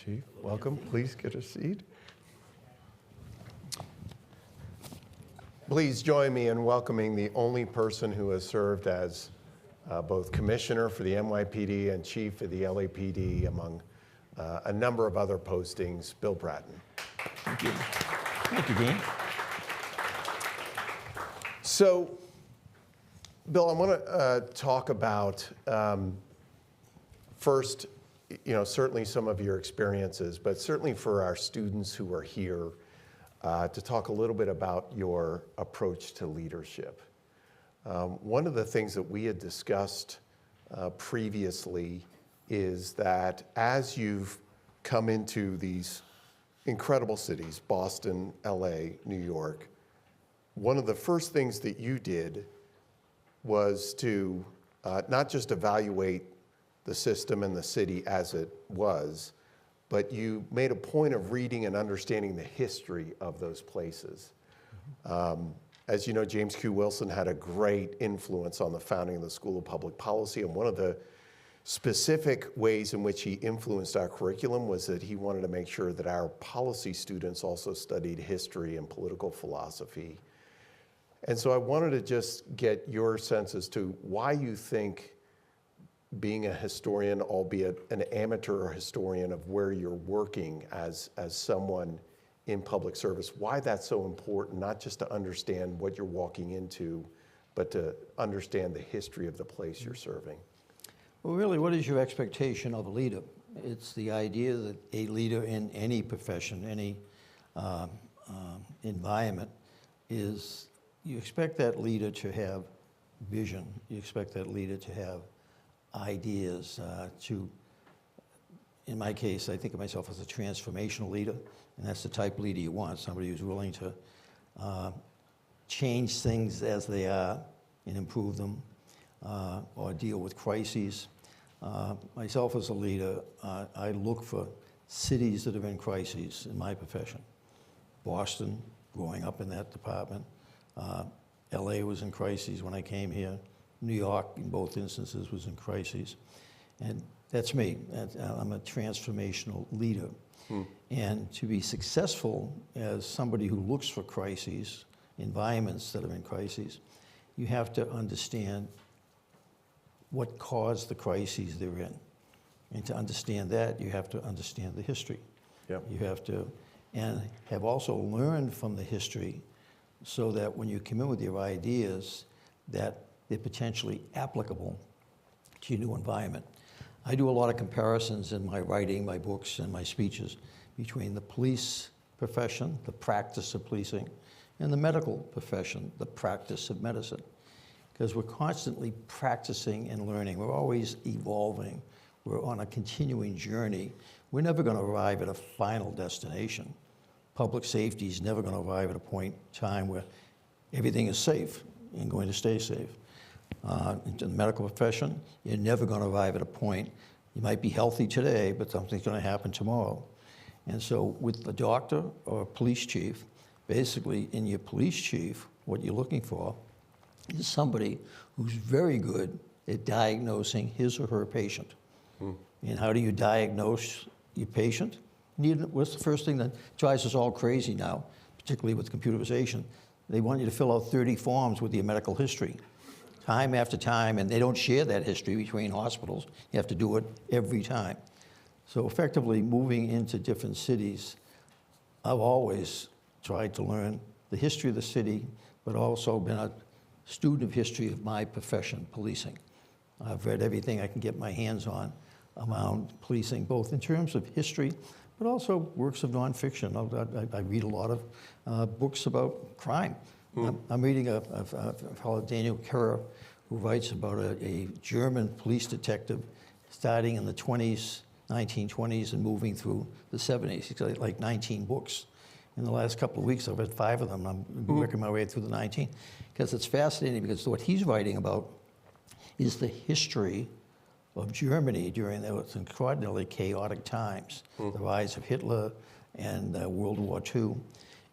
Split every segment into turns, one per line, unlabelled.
Chief. Welcome. Please get a seat. Please join me in welcoming the only person who has served as both commissioner for the NYPD and chief of the LAPD, among a number of other postings, Bill Bratton.
Thank you. Thank you, Dean.
So, Bill, I want to talk about first, certainly some of your experiences, but certainly for our students who are here, to talk a little bit about your approach to leadership. One of the things that we had discussed previously is that as you've come into these incredible cities, Boston, LA, New York, one of the first things that you did was to not just evaluate the system and the city as it was, but you made a point of reading and understanding the history of those places. As you know, James Q. Wilson had a great influence on the founding of the School of Public Policy, and one of the specific ways in which he influenced our curriculum was that he wanted to make sure that our policy students also studied history and political philosophy. And so I wanted to just get your sense as to why you think being a historian, albeit an amateur historian of where you're working as someone in public service, why that's so important, not just to understand what you're walking into, but to understand the history of the place you're serving.
Well, really, what is your expectation of a leader? It's the idea that a leader in any profession, any environment, is you expect that leader to have vision. You expect that leader to have ideas, in my case, I think of myself as a transformational leader, and that's the type of leader you want, somebody who's willing to change things as they are and improve them, or deal with crises. Myself as a leader, I look for cities that are in crises in my profession. Boston, growing up in that department. LA was in crises when I came here. New York, in both instances, was in crises. And that's me. I'm a transformational leader. And to be successful as somebody who looks for crises, environments that are in crises, you have to understand what caused the crises they're in. And to understand that, you have to understand the history.
Yep.
You have to, and have also learned from the history so that when you come in with your ideas, that they're potentially applicable to your new environment. I do a lot of comparisons in my writing, my books, and my speeches between the police profession, the practice of policing, and the medical profession, the practice of medicine. Because we're constantly practicing and learning. We're always evolving. We're on a continuing journey. We're never going to arrive at a final destination. Public safety is never going to arrive at a point in time where everything is safe and going to stay safe. In the medical profession, you're never going to arrive at a point. You might be healthy today, but something's going to happen tomorrow. And so with a doctor or a police chief, basically in your police chief, what you're looking for is somebody who's very good at diagnosing his or her patient. And how do you diagnose your patient? What's the first thing that drives us all crazy now, particularly with computerization? They want you to fill out 30 forms with your medical history, time after time, and they don't share that history between hospitals. You have to do it every time. So effectively, moving into different cities, I've always tried to learn the history of the city, but also been a student of history of my profession, policing. I've read everything I can get my hands on around policing, both in terms of history, but also works of nonfiction. I read a lot of books about crime. I'm reading a fellow, Daniel Kerr, who writes about a German police detective starting in the 1920s and moving through the 70s. He's got like 19 books. In the last couple of weeks, I've read 5 of them. I'm working my way through the 19, because it's fascinating, because what he's writing about is the history of Germany during those extraordinarily chaotic times, the rise of Hitler and World War II.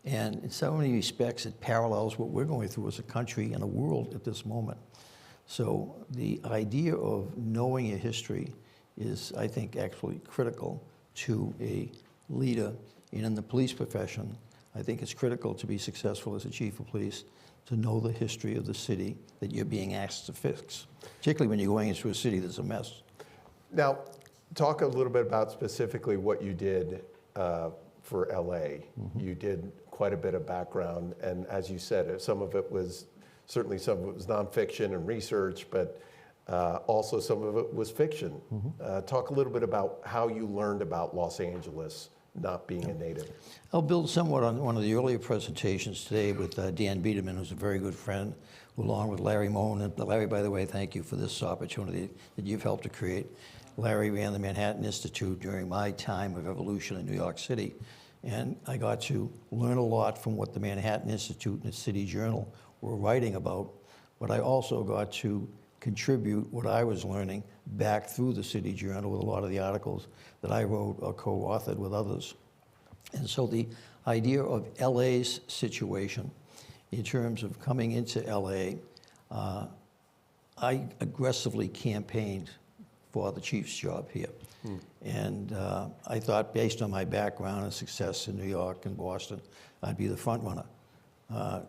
And in so many respects, it parallels what we're going through as a country and a world at this moment. So the idea of knowing your history is, I think, actually critical to a leader. And in the police profession, I think it's critical to be successful as a chief of police to know the history of the city that you're being asked to fix, particularly when you're going into a city that's a mess.
Now, talk a little bit about specifically what you did for LA. You did quite a bit of background, and as you said, some of it was nonfiction and research, but also some of it was fiction. Talk a little bit about how you learned about Los Angeles, not being a native.
I'll build somewhat on one of the earlier presentations today with Dan Biederman, who's a very good friend, along with Larry Moen. And Larry, by the way, thank you for this opportunity that you've helped to create. Larry ran the Manhattan Institute during my time of evolution in New York City, and I got to learn a lot from what the Manhattan Institute and the City Journal were writing about, but I also got to contribute what I was learning back through the City Journal with a lot of the articles that I wrote or co-authored with others. And so the idea of LA's situation in terms of coming into LA, I aggressively campaigned for the chief's job here. And I thought, based on my background and success in New York and Boston, I'd be the front runner.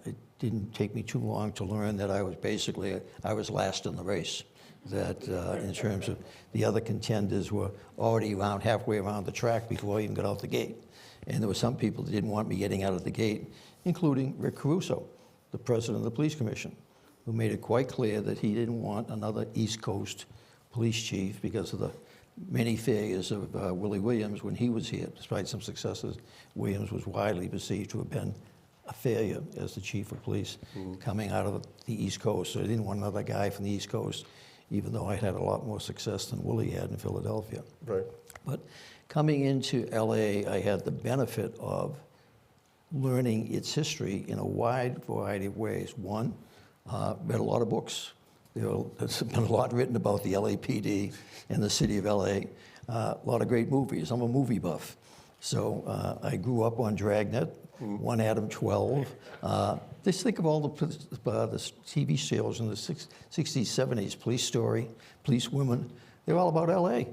It didn't take me too long to learn that I was last in the race. That in terms of the other contenders were already halfway around the track before I even got out the gate. And there were some people that didn't want me getting out of the gate, including Rick Caruso, the president of the police commission, who made it quite clear that he didn't want another East Coast police chief because of the many failures of Willie Williams when he was here. Despite some successes, Williams was widely perceived to have been a failure as the chief of police coming out of the East Coast. So I didn't want another guy from the East Coast, even though I had a lot more success than Willie had in Philadelphia.
Right.
But coming into LA, I had the benefit of learning its history in a wide variety of ways. One, read a lot of books. There's been a lot written about the LAPD and the city of LA. A lot of great movies. I'm a movie buff. So I grew up on Dragnet, One Adam 12. Just think of all the TV shows in the 60s, 70s, Police Story, Police Women. They're all about LA.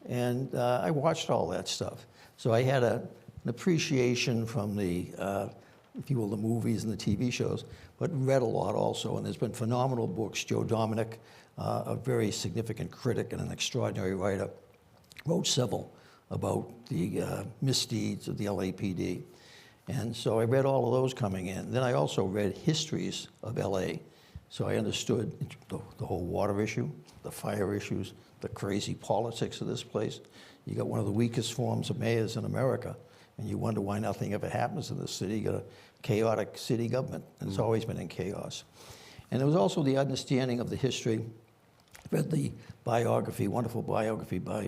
And I watched all that stuff. So I had an appreciation from the, if you will, the movies and the TV shows, but read a lot also. And there's been phenomenal books. Joe Dominic, a very significant critic and an extraordinary writer, wrote several about the misdeeds of the LAPD. And so I read all of those coming in. Then I also read histories of LA. So I understood the whole water issue, the fire issues, the crazy politics of this place. You got one of the weakest forms of mayors in America, and you wonder why nothing ever happens in this city. You got a chaotic city government, and it's always been in chaos. And there was also the understanding of the history. I read the biography, wonderful biography by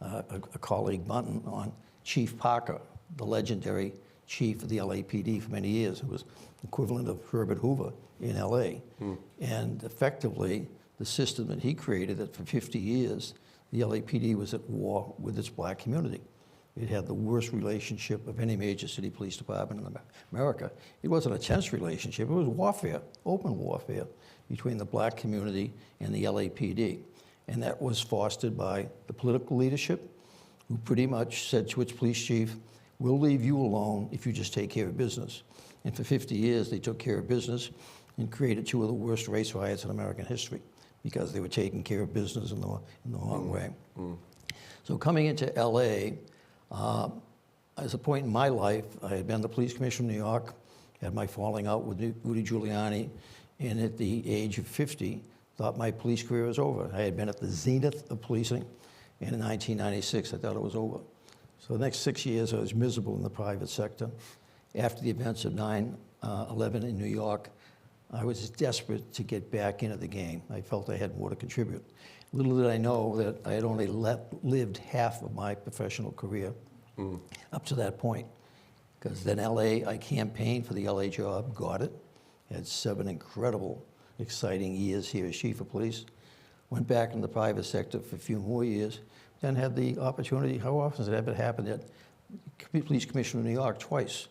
a colleague, Bratton, on Chief Parker, the legendary chief of the LAPD for many years, who was equivalent of Herbert Hoover in LA. And effectively, the system that he created, that for 50 years, the LAPD was at war with its black community. It had the worst relationship of any major city police department in America. It wasn't a tense relationship, it was warfare, open warfare between the black community and the LAPD. And that was fostered by the political leadership, who pretty much said to its police chief, we'll leave you alone if you just take care of business. And for 50 years, they took care of business and created two of the worst race riots in American history because they were taking care of business in the wrong way. So coming into LA, as a point in my life, I had been the police commissioner in New York, had my falling out with Rudy Giuliani, and at the age of 50, thought my police career was over. I had been at the zenith of policing, and in 1996, I thought it was over. So the next 6 years, I was miserable in the private sector. After the events of 9/11 in New York, I was desperate to get back into the game. I felt I had more to contribute. Little did I know that I had only lived half of my professional career up to that point. Because then LA, I campaigned for the LA job, got it, had 7 incredible, exciting years here as chief of police. Went back in the private sector for a few more years, then had the opportunity. How often has it ever happened that police commissioner in New York twice?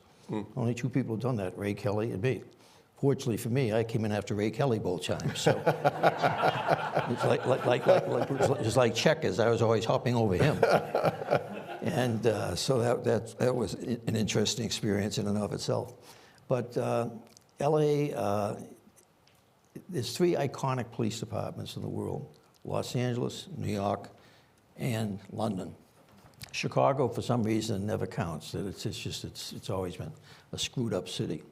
Only 2 people have done that, Ray Kelly and me. Fortunately for me, I came in after Ray Kelly both times. So it's just like checkers. I was always hopping over him. And so that was an interesting experience in and of itself. But LA, there's 3 iconic police departments in the world: Los Angeles, New York, and London. Chicago, for some reason, never counts. It's always been a screwed up city.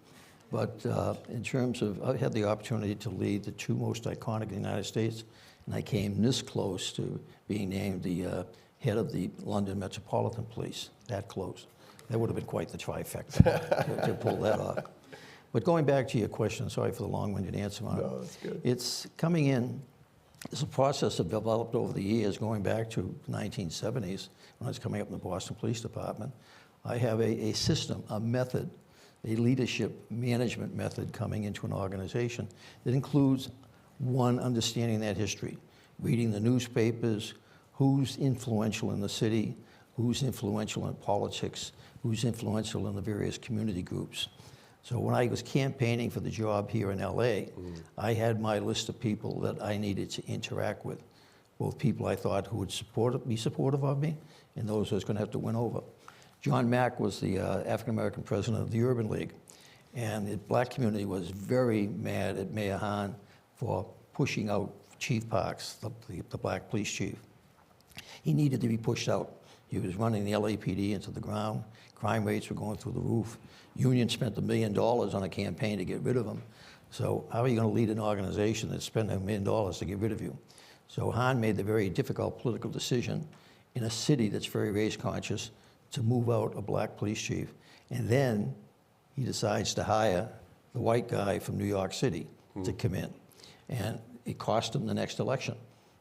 But in terms of, I had the opportunity to lead the 2 most iconic in the United States, and I came this close to being named the head of the London Metropolitan Police, that close. That would have been quite the trifecta to pull that off. But going back to your question, sorry for the long-winded answer on it.
No, that's good.
It's coming in, it's a process that developed over the years, going back to the 1970s, when I was coming up in the Boston Police Department. I have a system, a method, a leadership management method coming into an organization that includes, 1, understanding that history, reading the newspapers, who's influential in the city, who's influential in politics, who's influential in the various community groups. So when I was campaigning for the job here in LA, I had my list of people that I needed to interact with, both people I thought who would be supportive of me and those I was going to have to win over. John Mack was the African-American president of the Urban League, and the black community was very mad at Mayor Hahn for pushing out Chief Parks, the black police chief. He needed to be pushed out. He was running the LAPD into the ground. Crime rates were going through the roof. Union spent $1 million on a campaign to get rid of him. So how are you going to lead an organization that spent $1 million to get rid of you? So Hahn made the very difficult political decision in a city that's very race conscious to move out a black police chief. And then he decides to hire the white guy from New York City to come in. And it cost him the next election.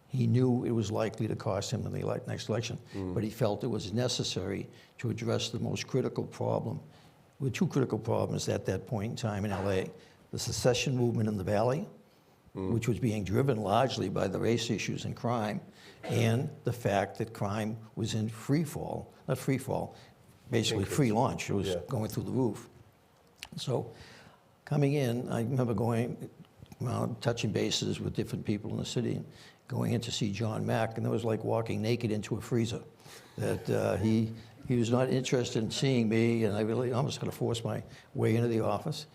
He knew it was likely to cost him in the next election, but he felt it was necessary to address the most critical problem. There were 2 critical problems at that point in time in LA: the secession movement in the Valley, which was being driven largely by the race issues and crime, and the fact that crime was in free fall, not free fall, basically free launch. It was going through the roof. So coming in, I remember going around touching bases with different people in the city, going in to see John Mack, and it was like walking naked into a freezer. That he was not interested in seeing me, and I really almost had to force my way into the office.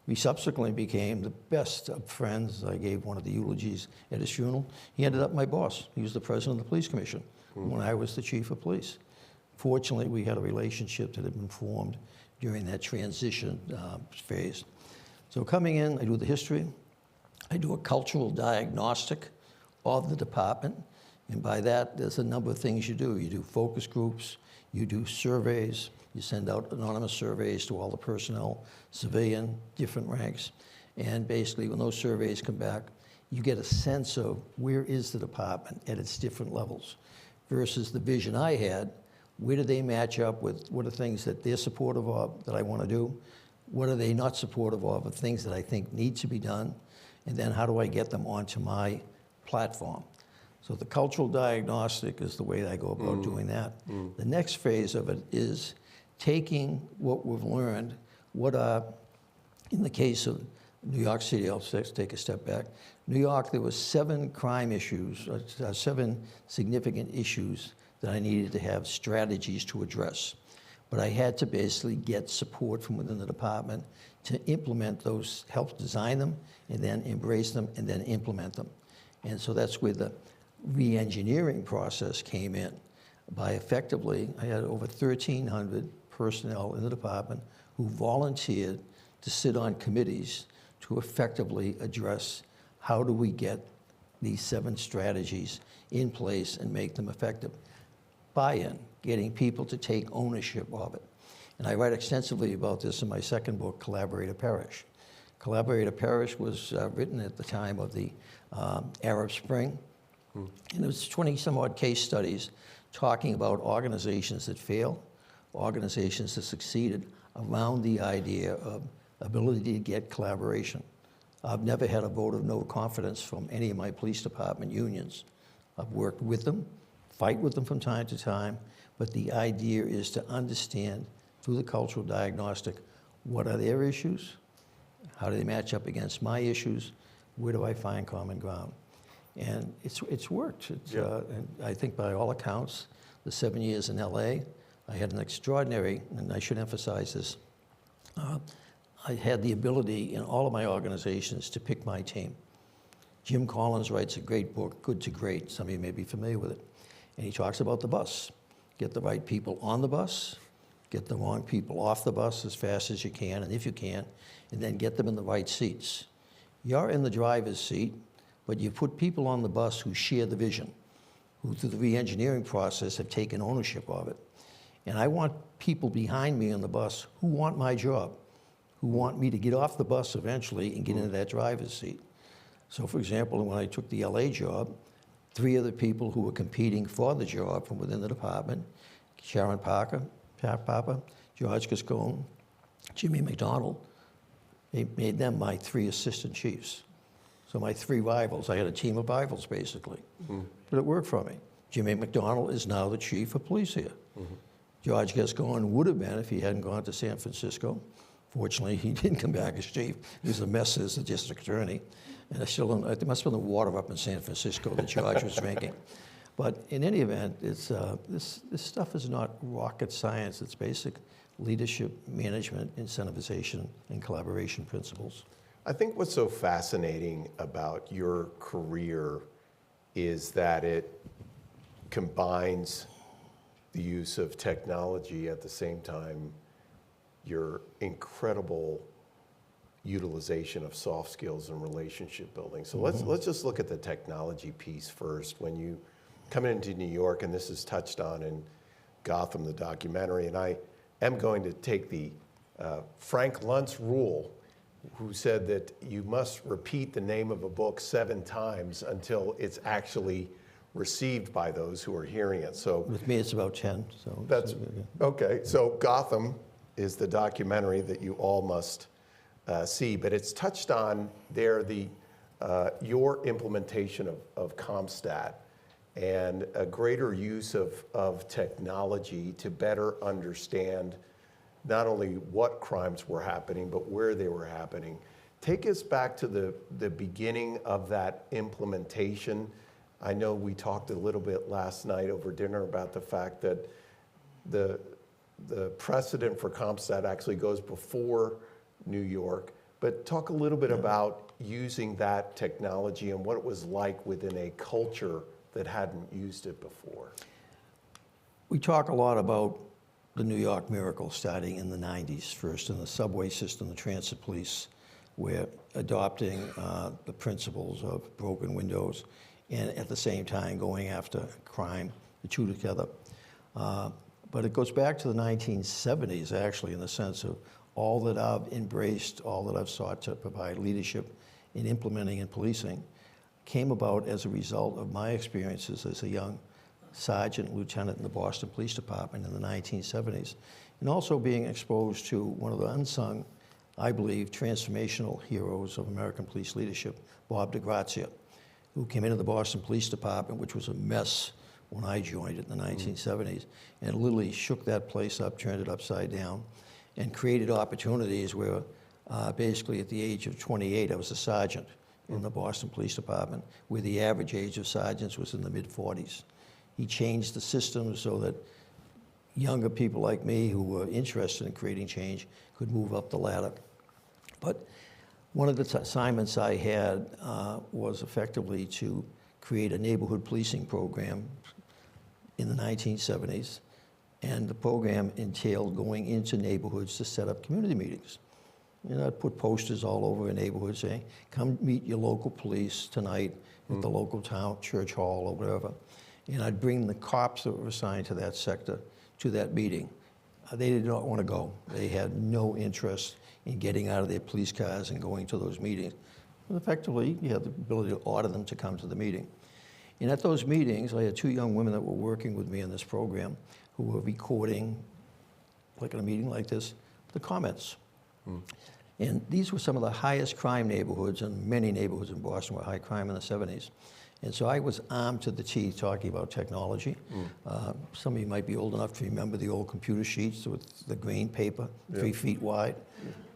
We subsequently became the best of friends. I gave one of the eulogies at his funeral. He ended up my boss. He was the president of the police commission when I was the chief of police. Fortunately, we had a relationship that had been formed during that transition phase. So coming in, I do the history. I do a cultural diagnostic of the department. And by that, there's a number of things you do. You do focus groups, you do surveys, you send out anonymous surveys to all the personnel, civilian, different ranks. And basically, when those surveys come back, you get a sense of where is the department at its different levels versus the vision I had. Where do they match up with what are things that they're supportive of that I want to do? What are they not supportive of things that I think need to be done? And then how do I get them onto my platform? So the cultural diagnostic is the way I go about doing that. The next phase of it is taking what we've learned, what are, in the case of New York City, I'll take a step back. New York, there were 7 crime issues, 7 significant issues that I needed to have strategies to address. But I had to basically get support from within the department to implement those, help design them, and then embrace them, and then implement them. And so that's where the re-engineering process came in. By effectively, I had over 1,300 personnel in the department who volunteered to sit on committees to effectively address how do we get these 7 strategies in place and make them effective. Buy-in, getting people to take ownership of it. And I write extensively about this in my second book, Collaborate or Perish. Collaborate or Perish was written at the time of the Arab Spring. And it was 20-some-odd case studies talking about organizations that failed, organizations that succeeded around the idea of ability to get collaboration. I've never had a vote of no confidence from any of my police department unions. I've worked with them, fight with them from time to time, but the idea is to understand through the cultural diagnostic, what are their issues? How do they match up against my issues? Where do I find common ground? And it's worked. And I think by all accounts, the 7 years in LA, I had an extraordinary, and I should emphasize this, I had the ability in all of my organizations to pick my team. Jim Collins writes a great book, Good to Great. Some of you may be familiar with it. And he talks about the bus. Get the right people on the bus, get the wrong people off the bus as fast as you can, and if you can, and then get them in the right seats. You're in the driver's seat, but you put people on the bus who share the vision, who through the re-engineering process have taken ownership of it. And I want people behind me on the bus who want my job, who want me to get off the bus eventually and get into that driver's seat. So for example, when I took the LA job, 3 other people who were competing for the job from within the department, Sharon Parker, Papa, George Gascon, Jimmy McDonald, they made them my 3 assistant chiefs. So my 3 rivals, I had a team of rivals basically, but it worked for me. Jimmy McDonald is now the chief of police here. George Gascon would have been if he hadn't gone to San Francisco. Fortunately, he didn't come back as chief. He was a mess as the district attorney. And I still don't, there must have been the water up in San Francisco that George was drinking. But in any event, it's, this stuff is not rocket science. It's basic leadership, management, incentivization, and collaboration principles.
I think what's so fascinating about your career is that it combines the use of technology at the same time your incredible utilization of soft skills and relationship building. So let's just look at the technology piece first. When you come into New York, and this is touched on in Gotham, the documentary, and I am going to take the Frank Luntz rule, who said that you must repeat the name of a book 7 times until it's actually received by those who are hearing it. So
with me, it's about 10. So
that's okay. So Gotham is the documentary that you all must see, but it's touched on there your implementation of CompStat and a greater use of technology to better understand not only what crimes were happening, but where they were happening. Take us back to the beginning of that implementation. I know we talked a little bit last night over dinner about the fact that the precedent for CompStat actually goes before New York, but talk a little bit about using that technology and what it was like within a culture that hadn't used it before.
We talk a lot about the New York miracle starting in the 90s, first in the subway system, the transit police, where adopting the principles of broken windows and at the same time going after crime, the two together. But it goes back to the 1970s, actually, in the sense of all that I've embraced, all that I've sought to provide leadership in implementing and policing came about as a result of my experiences as a young sergeant, lieutenant in the Boston Police Department in the 1970s, and also being exposed to one of the unsung, I believe, transformational heroes of American police leadership, Bob DeGrazia, who came into the Boston Police Department, which was a mess when I joined it in the 1970s, and literally shook that place up, turned it upside down, and created opportunities where basically at the age of 28, I was a sergeant in the Boston Police Department, where the average age of sergeants was in the mid-40s. He changed the system so that younger people like me who were interested in creating change could move up the ladder. But one of the assignments I had was effectively to create a neighborhood policing program in the 1970s. And the program entailed going into neighborhoods to set up community meetings. And I'd put posters all over a neighborhood saying, come meet your local police tonight at the local town church hall or whatever. And I'd bring the cops that were assigned to that sector to that meeting. They did not want to go. They had no interest in getting out of their police cars and going to those meetings. But effectively, you had the ability to order them to come to the meeting. And at those meetings, I had 2 young women that were working with me in this program who were recording, like in a meeting like this, the comments. And these were some of the highest crime neighborhoods, and many neighborhoods in Boston were high crime in the 70s. And so I was armed to the teeth talking about technology. Some of you might be old enough to remember the old computer sheets with the green paper, 3 feet wide.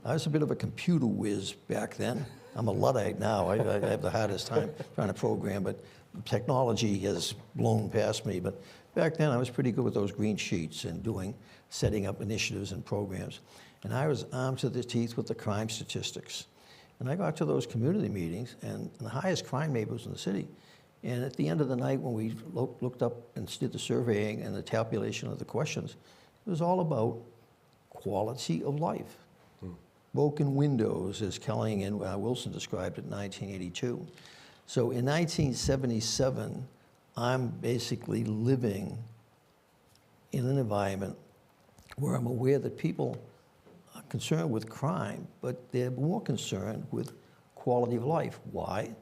I was a bit of a computer whiz back then. I'm a Luddite now. I have the hardest time trying to program, but technology has blown past me. But back then, I was pretty good with those green sheets and setting up initiatives and programs. And I was armed to the teeth with the crime statistics. And I got to those community meetings, and the highest crime neighborhoods in the city. And at the end of the night, when we looked up and did the surveying and the tabulation of the questions, it was all about quality of life. Broken windows, as Kelly and Wilson described it in 1982. So in 1977, I'm basically living in an environment where I'm aware that people are concerned with crime, but they're more concerned with quality of life. Why?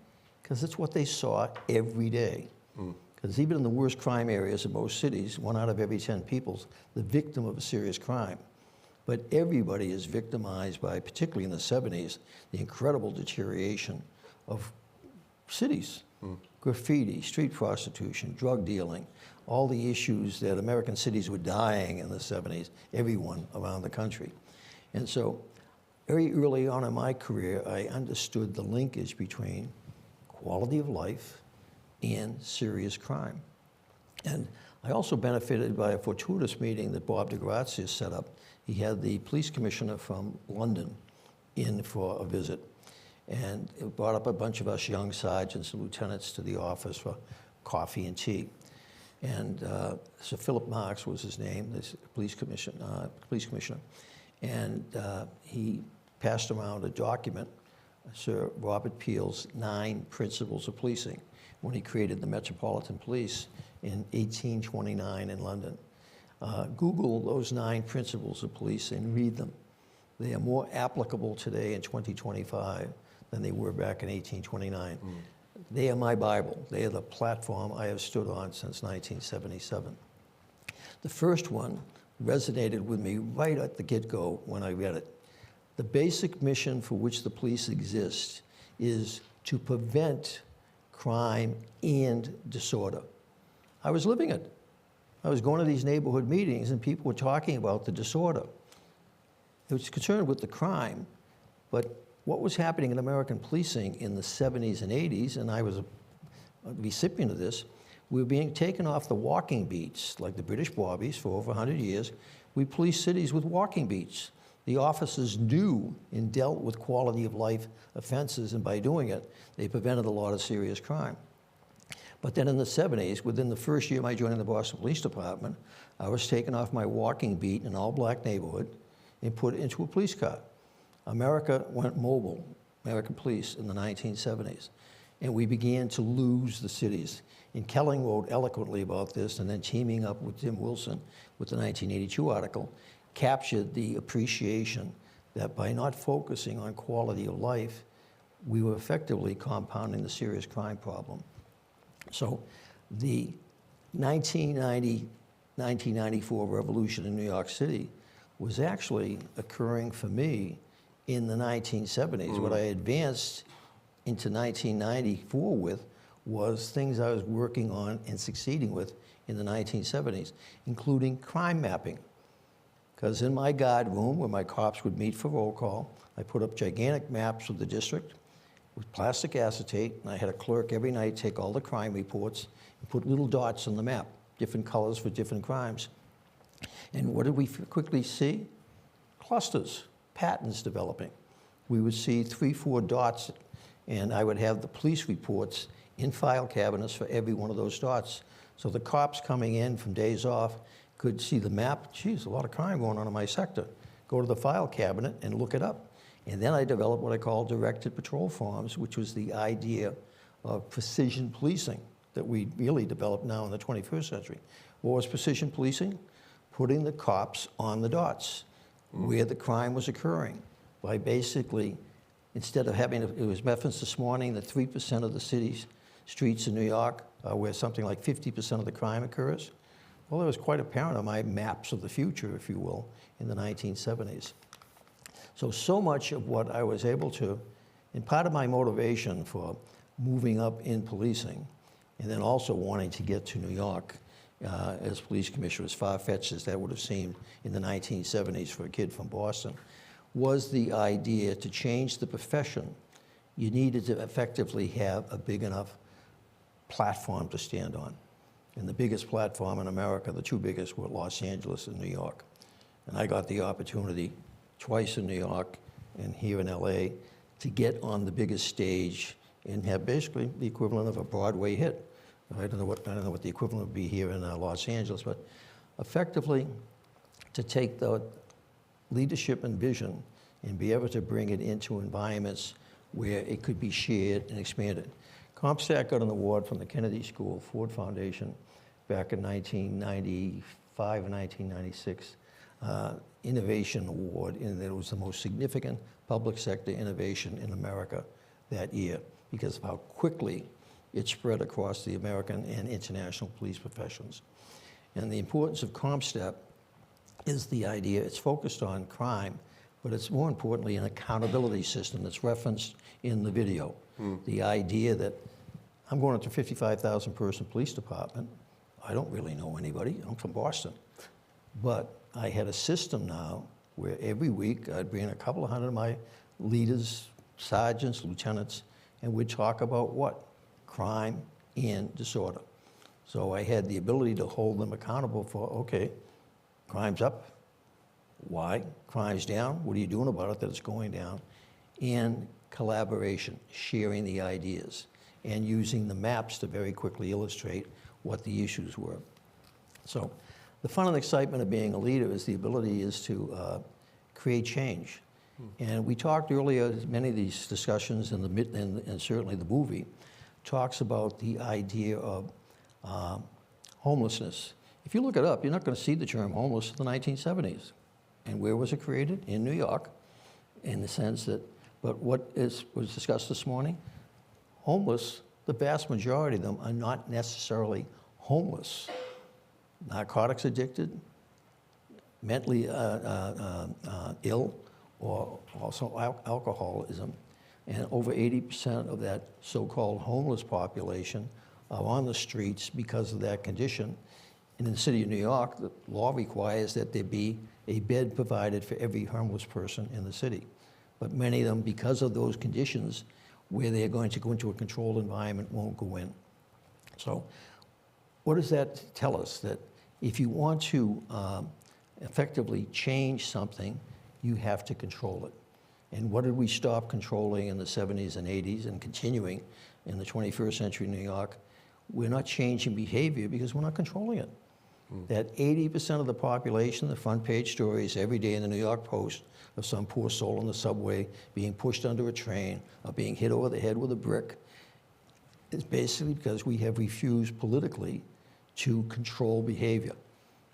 Because it's what they saw every day. Because even in the worst crime areas of most cities, 1 out of every 10 people's the victim of a serious crime. But everybody is victimized by, particularly in the 70s, the incredible deterioration of cities. Graffiti, street prostitution, drug dealing, all the issues that American cities were dying in the 70s, everyone around the country. And so very early on in my career, I understood the linkage between quality of life and serious crime. And I also benefited by a fortuitous meeting that Bob DeGrazia set up. He had the police commissioner from London in for a visit. And it brought up a bunch of us young sergeants and lieutenants to the office for coffee and tea. And Sir Philip Marks was his name, this police commissioner. And he passed around a document, Sir Robert Peel's 9 Principles of Policing, when he created the Metropolitan Police in 1829 in London. Google those 9 principles of police and read them. They are more applicable today in 2025 than they were back in 1829. They are my Bible. They are the platform I have stood on since 1977. The first one resonated with me right at the get-go when I read it. The basic mission for which the police exist is to prevent crime and disorder. I was living it. I was going to these neighborhood meetings and people were talking about the disorder. It was concerned with the crime, but what was happening in American policing in the 70s and 80s, and I was a recipient of this, we were being taken off the walking beats, like the British Bobbies for over 100 years. We policed cities with walking beats. The officers knew and dealt with quality of life offenses, and by doing it, they prevented a lot of serious crime. But then in the 70s, within the first year of my joining the Boston Police Department, I was taken off my walking beat in an all-black neighborhood and put into a police car. America went mobile, American police, in the 1970s, and we began to lose the cities. And Kelling wrote eloquently about this, and then teaming up with Tim Wilson with the 1982 article, captured the appreciation that by not focusing on quality of life, we were effectively compounding the serious crime problem. So the 1994 revolution in New York City was actually occurring for me in the 1970s. What I advanced into 1994 with was things I was working on and succeeding with in the 1970s, including crime mapping. Because in my guard room, where my cops would meet for roll call, I put up gigantic maps of the district with plastic acetate, and I had a clerk every night take all the crime reports and put little dots on the map, different colors for different crimes. And what did we quickly see? Clusters, patterns developing. We would see 3, 4 dots, and I would have the police reports in file cabinets for every one of those dots. So the cops coming in from days off could see the map. Geez, a lot of crime going on in my sector. Go to the file cabinet and look it up. And then I developed what I call directed patrol farms, which was the idea of precision policing that we really developed now in the 21st century. What was precision policing? Putting the cops on the dots where the crime was occurring by basically, instead of having, it was referenced this morning that 3% of the city's streets in New York where something like 50% of the crime occurs. Well, it was quite apparent on my maps of the future, if you will, in the 1970s. So much of what I was able to, and part of my motivation for moving up in policing, and then also wanting to get to New York as police commissioner, as far-fetched as that would have seemed in the 1970s for a kid from Boston, was the idea to change the profession you needed to effectively have a big enough platform to stand on. And the biggest platform in America, the two biggest, were Los Angeles and New York. And I got the opportunity twice in New York and here in LA to get on the biggest stage and have basically the equivalent of a Broadway hit. I don't know what the equivalent would be here in Los Angeles, but effectively to take the leadership and vision and be able to bring it into environments where it could be shared and expanded. CompStat got an award from the Kennedy School Ford Foundation back in 1995 and 1996, Innovation Award, and it was the most significant public sector innovation in America that year because of how quickly it spread across the American and international police professions. And the importance of CompStat is the idea, it's focused on crime, but it's more importantly an accountability system that's referenced in the video. The idea that I'm going into a 55,000 person police department. I don't really know anybody. I'm from Boston. But I had a system now where every week I'd bring a couple of hundred of my leaders, sergeants, lieutenants, and we'd talk about what? Crime and disorder. So I had the ability to hold them accountable for, okay, crime's up. Why? Crime's down. What are you doing about it that it's going down? And collaboration, sharing the ideas, and using the maps to very quickly illustrate what the issues were. So the fun and excitement of being a leader is the ability is to create change. And we talked earlier, many of these discussions and certainly the movie talks about the idea of homelessness. If you look it up, you're not going to see the term homeless in the 1970s. And where was it created? In New York, in the sense that, but what was discussed this morning, homeless, the vast majority of them are not necessarily homeless. Narcotics addicted, mentally ill, or also alcoholism. And over 80% of that so-called homeless population are on the streets because of that condition. And in the city of New York, the law requires that there be a bed provided for every homeless person in the city. But many of them, because of those conditions, where they're going to go into a controlled environment, won't go in. So what does that tell us? That if you want to effectively change something, you have to control it. And what did we stop controlling in the 70s and 80s and continuing in the 21st century New York? We're not changing behavior because we're not controlling it. That 80% of the population, the front page stories every day in the New York Post of some poor soul on the subway being pushed under a train or being hit over the head with a brick, is basically because we have refused politically to control behavior,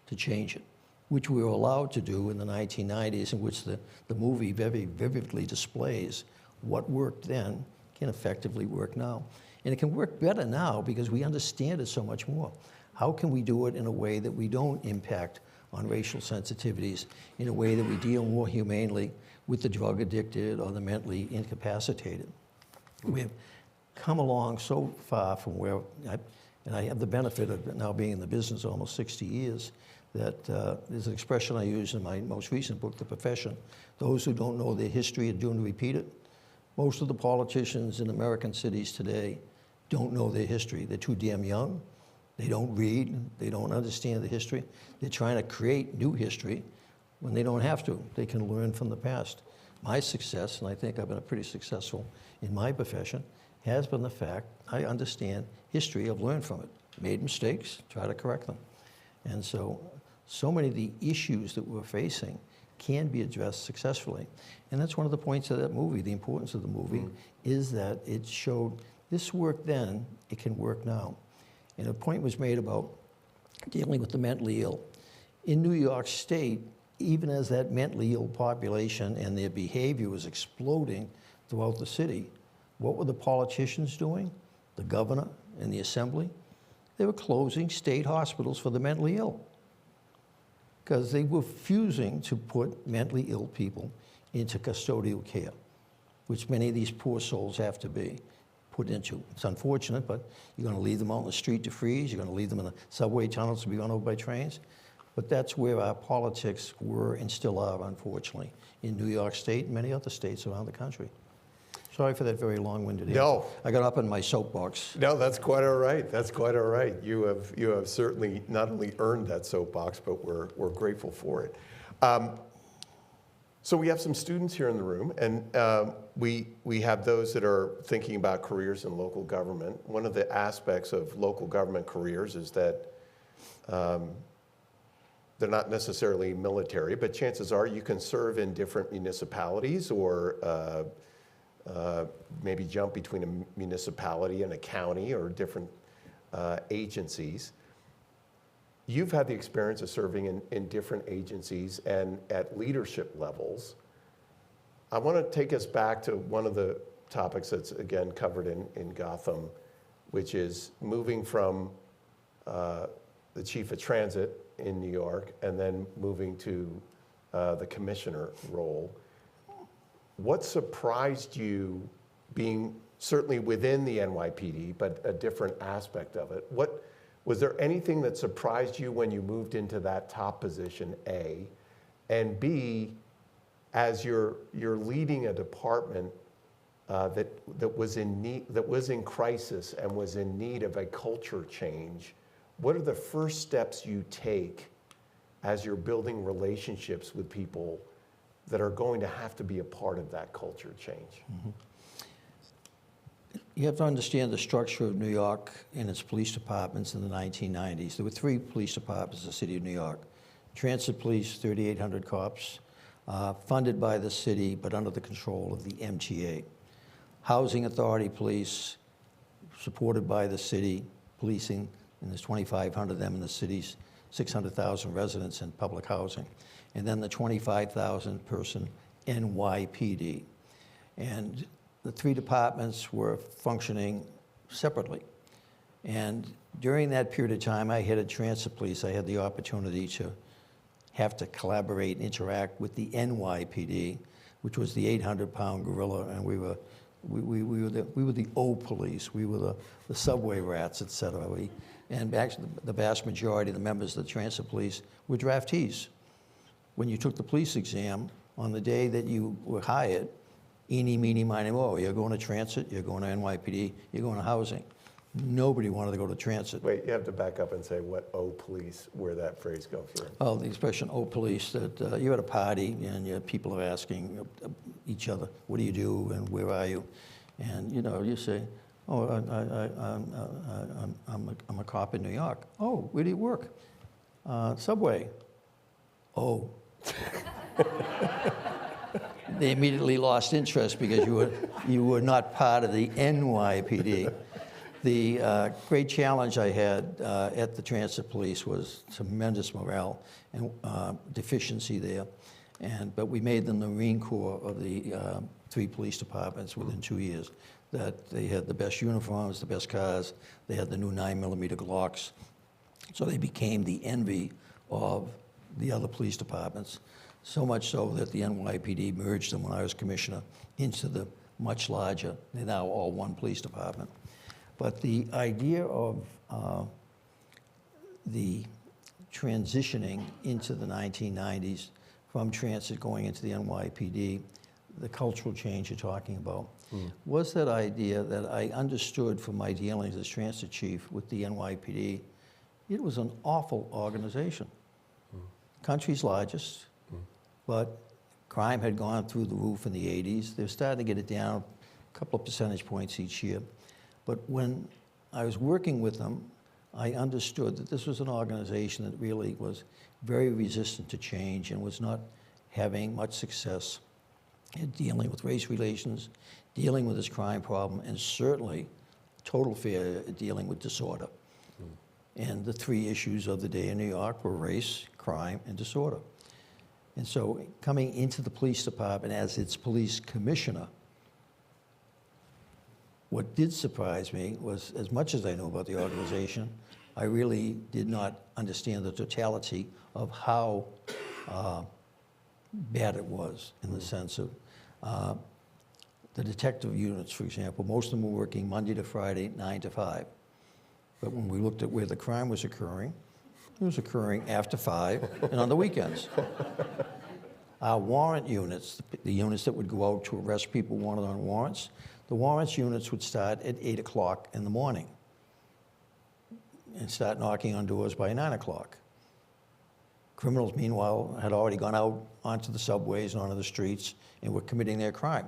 to change it, which we were allowed to do in the 1990s, in which the movie very vividly displays what worked then can effectively work now. And it can work better now because we understand it so much more. How can we do it in a way that we don't impact on racial sensitivities, in a way that we deal more humanely with the drug addicted or the mentally incapacitated? We have come along so far from where, and I have the benefit of now being in the business almost 60 years, that there's an expression I use in my most recent book, The Profession. Those who don't know their history are doomed to repeat it. Most of the politicians in American cities today don't know their history. They're too damn young. They don't read. They don't understand the history. They're trying to create new history when they don't have to. They can learn from the past. My success, and I think I've been pretty successful in my profession, has been the fact I understand history. I've learned from it. Made mistakes, try to correct them. And so many of the issues that we're facing can be addressed successfully. And that's one of the points of that movie. The importance of the movie is that it showed this worked then, it can work now. And a point was made about dealing with the mentally ill. In New York State, even as that mentally ill population and their behavior was exploding throughout the city, what were the politicians doing? The governor and the assembly? They were closing state hospitals for the mentally ill because they were refusing to put mentally ill people into custodial care, which many of these poor souls have to be put into. It's unfortunate, but you're going to leave them out on the street to freeze. You're going to leave them in the subway tunnels to be run over by trains. But that's where our politics were and still are, unfortunately, in New York State and many other states around the country. Sorry for that very long-winded answer.
No.
I got up in my soapbox.
No, that's quite all right. That's quite all right. You have certainly not only earned that soapbox, but we're grateful for it. So we have some students here in the room, and we have those that are thinking about careers in local government. One of the aspects of local government careers is that they're not necessarily military, but chances are you can serve in different municipalities or maybe jump between a municipality and a county or different agencies. You've had the experience of serving in different agencies and at leadership levels. I want to take us back to one of the topics that's, again, covered in Gotham, which is moving from the chief of transit in New York and then moving to the commissioner role. What surprised you, being certainly within the NYPD, but a different aspect of it? Was there anything that surprised you when you moved into that top position, A? And B, as you're leading a department that was in crisis and was in need of a culture change, what are the first steps you take as you're building relationships with people that are going to have to be a part of that culture change?
Mm-hmm. You have to understand the structure of New York and its police departments in the 1990s. There were 3 police departments in the city of New York. Transit police, 3,800 cops, funded by the city, but under the control of the MTA. Housing authority police, supported by the city, policing, and there's 2,500 of them in the city's 600,000 residents in public housing. And then the 25,000 person NYPD. And the 3 departments were functioning separately. And during that period of time, I headed transit police. I had the opportunity to have to collaborate and interact with the NYPD, which was the 800-pound gorilla, and we were the O police. We were the subway rats, et cetera. And actually, the vast majority of the members of the transit police were draftees. When you took the police exam, on the day that you were hired, eeny, meeny, miny, moe, you're going to transit, you're going to NYPD, you're going to housing. Nobody wanted to go to transit.
Wait, you have to back up and say what O police, where that phrase comes from.
Oh, the expression O police, that you're at a party and people are asking each other, what do you do and where are you? And you say, oh, I'm a cop in New York. Oh, where do you work? Subway. Oh. They immediately lost interest because you were not part of the NYPD. The great challenge I had at the transit police was tremendous morale and deficiency there. But we made them the Marine Corps of the 3 police departments within 2 years. That they had the best uniforms, the best cars, they had the new 9mm Glocks. So they became the envy of the other police departments. So much so that the NYPD merged them when I was commissioner into the much larger, they're now all one police department. But the idea of the transitioning into the 1990s from transit going into the NYPD, the cultural change you're talking about, was that idea that I understood from my dealings as transit chief with the NYPD. It was an awful organization. Country's largest, but crime had gone through the roof in the 80s. They were starting to get it down a couple of percentage points each year. But when I was working with them, I understood that this was an organization that really was very resistant to change and was not having much success in dealing with race relations, dealing with this crime problem, and certainly total failure at dealing with disorder. And the 3 issues of the day in New York were race, crime, and disorder. And so coming into the police department as its police commissioner, what did surprise me was, as much as I know about the organization, I really did not understand the totality of how bad it was, in the sense of the detective units, for example. Most of them were working Monday to Friday, 9 to 5. But when we looked at where the crime was occurring, it was occurring after 5 and on the weekends. Our warrant units, the units that would go out to arrest people wanted on warrants, the warrants units would start at 8 o'clock in the morning and start knocking on doors by 9 o'clock. Criminals, meanwhile, had already gone out onto the subways and onto the streets and were committing their crime.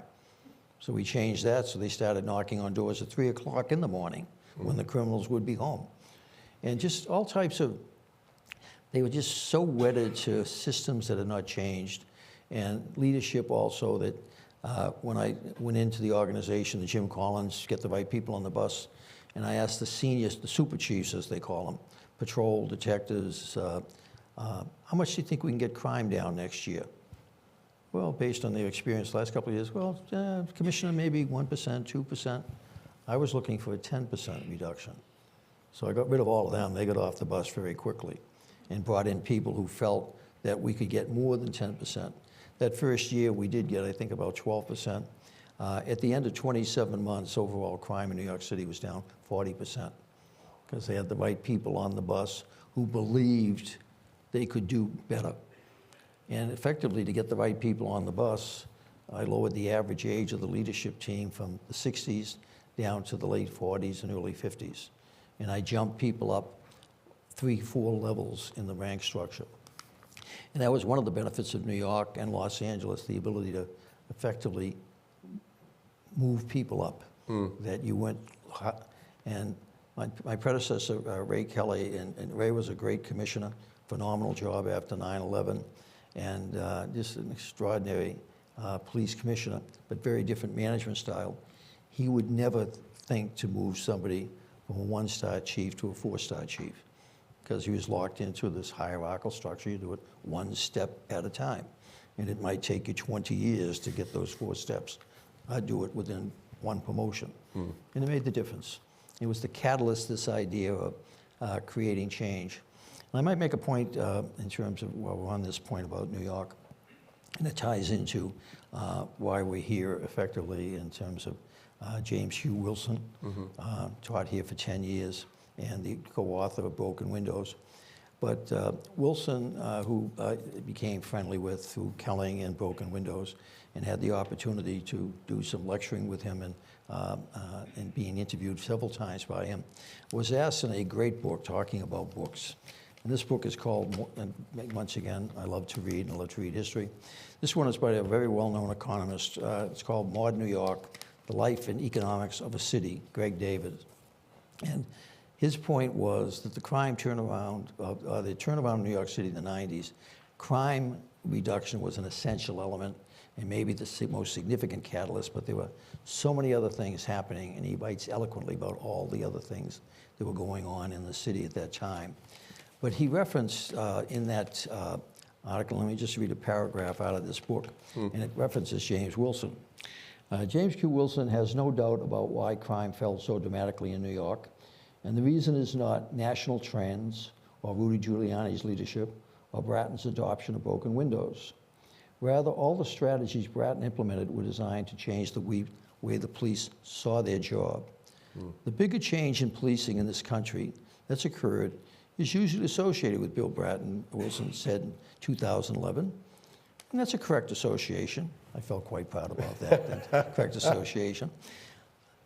So we changed that, so they started knocking on doors at 3 o'clock in the morning when the criminals would be home. And just all types of, they were just so wedded to systems that had not changed. And leadership also, that when I went into the organization, the Jim Collins, get the right people on the bus, and I asked the seniors, the super chiefs as they call them, patrol, detectives, how much do you think we can get crime down next year? Well, based on their experience the last couple of years, well, Commissioner, maybe 1%, 2%. I was looking for a 10% reduction. So I got rid of all of them. They got off the bus very quickly and brought in people who felt that we could get more than 10%. That first year, we did get, I think, about 12%. At the end of 27 months, overall crime in New York City was down 40% because they had the right people on the bus who believed they could do better. And effectively, to get the right people on the bus, I lowered the average age of the leadership team from the 60s down to the late 40s and early 50s. And I jumped people up 3-4 levels in the rank structure. And that was one of the benefits of New York and Los Angeles, the ability to effectively move people up, that you went, and my predecessor, Ray Kelly, and Ray was a great commissioner, phenomenal job after 9/11, and just an extraordinary police commissioner, but very different management style. He would never think to move somebody from a 1-star chief to a 4-star chief, because he was locked into this hierarchical structure. You do it one step at a time, and it might take you 20 years to get those 4 steps. I'd do it within one promotion, and it made the difference. It was the catalyst, this idea of creating change. And I might make a point in terms of, well, we're on this point about New York, and it ties into why we're here effectively in terms of James Hugh Wilson, taught here for 10 years, and the co-author of Broken Windows. But Wilson, who became friendly with through Kelling and Broken Windows, and had the opportunity to do some lecturing with him and being interviewed several times by him, was asked in a great book talking about books. And this book is called, and once again, I love to read and I love to read history. This one is by a very well-known economist. It's called Modern New York, The Life and Economics of a City, Greg David. And his point was that the crime turnaround, the turnaround in New York City in the 90s, crime reduction was an essential element and maybe the most significant catalyst, but there were so many other things happening, and he writes eloquently about all the other things that were going on in the city at that time. But he referenced in that article, let me just read a paragraph out of this book, and it references James Wilson. James Q. Wilson has no doubt about why crime fell so dramatically in New York, and the reason is not national trends or Rudy Giuliani's leadership or Bratton's adoption of broken windows. Rather, all the strategies Bratton implemented were designed to change the way the police saw their job. The bigger change in policing in this country that's occurred is usually associated with Bill Bratton, Wilson said in 2011. And that's a correct association. I felt quite proud about that, correct association.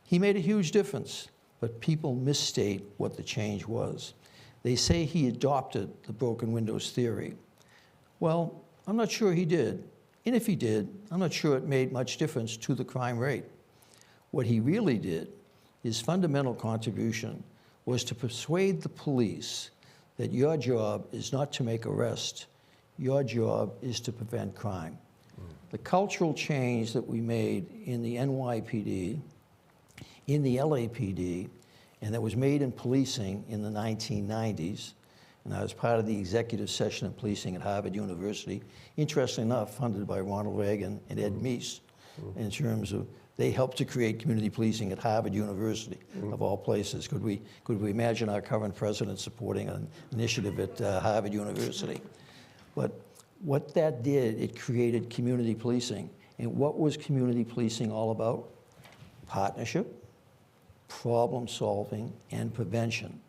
He made a huge difference, but people misstate what the change was. They say he adopted the broken windows theory. Well, I'm not sure he did. And if he did, I'm not sure it made much difference to the crime rate. What he really did, his fundamental contribution, was to persuade the police that your job is not to make arrests, your job is to prevent crime. The cultural change that we made in the NYPD, in the LAPD, and that was made in policing in the 1990s, and I was part of the executive session of policing at Harvard University, interestingly enough, funded by Ronald Reagan and Ed Meese, in terms of they helped to create community policing at Harvard University, of all places. Could we imagine our current president supporting an initiative at Harvard University? But what that did, it created community policing. And what was community policing all about? Partnership, problem solving, and prevention.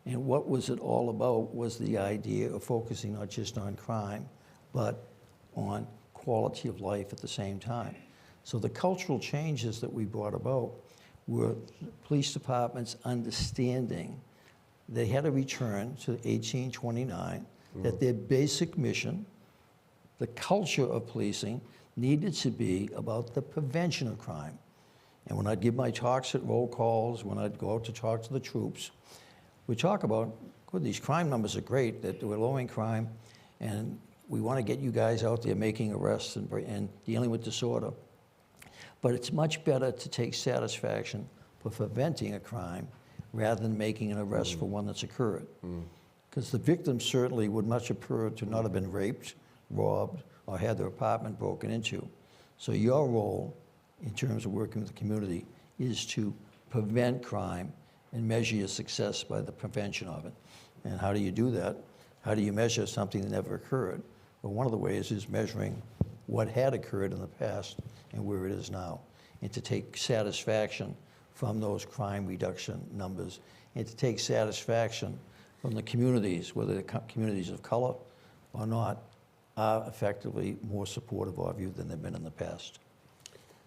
And what was it all about was the idea of focusing not just on crime, but on quality of life at the same time. So the cultural changes that we brought about were police departments understanding they had to return to 1829, that their basic mission, the culture of policing, needed to be about the prevention of crime. And when I'd give my talks at roll calls, when I'd go out to talk to the troops, we talk about, good, these crime numbers are great, that we're lowering crime, and we want to get you guys out there making arrests and dealing with disorder. But it's much better to take satisfaction for preventing a crime rather than making an arrest for one that's occurred. Because the victim certainly would much prefer to not have been raped, robbed, or had their apartment broken into. So your role in terms of working with the community is to prevent crime and measure your success by the prevention of it. And how do you do that? How do you measure something that never occurred? Well, one of the ways is measuring what had occurred in the past and where it is now, and to take satisfaction from those crime reduction numbers, and to take satisfaction from the communities, whether they're communities of color or not, are effectively more supportive of you than they've been in the past.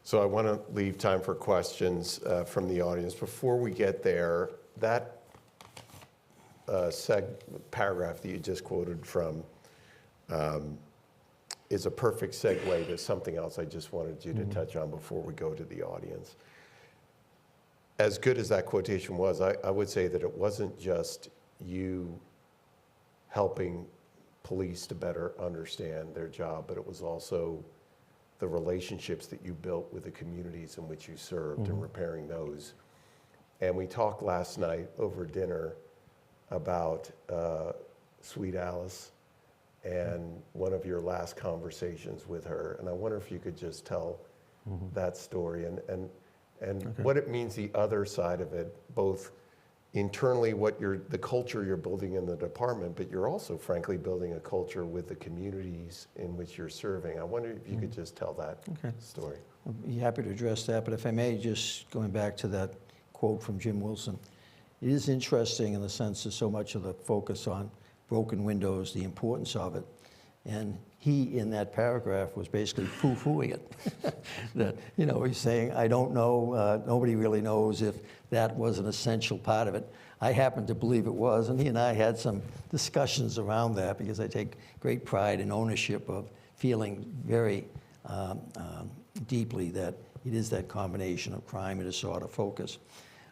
So I want to leave time for questions from the audience. Before we get there, that paragraph that you just quoted from is a perfect segue to something else I just wanted you to touch on before we go to the audience. As good as that quotation was, I would say that it wasn't just you helping police to better understand their job, but it was also the relationships that you built with the communities in which you served and repairing those. And we talked last night over dinner about Sweet Alice and one of your last conversations with her. And I wonder if you could just tell that story and what it means, the other side of it, both internally, the culture you're building in the department, but you're also, frankly, building a culture with the communities in which you're serving. I wonder if you could just tell that story.
I'd be happy to address that, but if I may, just going back to that quote from Jim Wilson, it is interesting in the sense of so much of the focus on broken windows, the importance of it, and he, in that paragraph, was basically poo-pooing it. That, you know, he's saying, I don't know, nobody really knows if that was an essential part of it. I happen to believe it was, and he and I had some discussions around that because I take great pride and ownership of feeling very deeply that it is that combination of crime and disorder focus.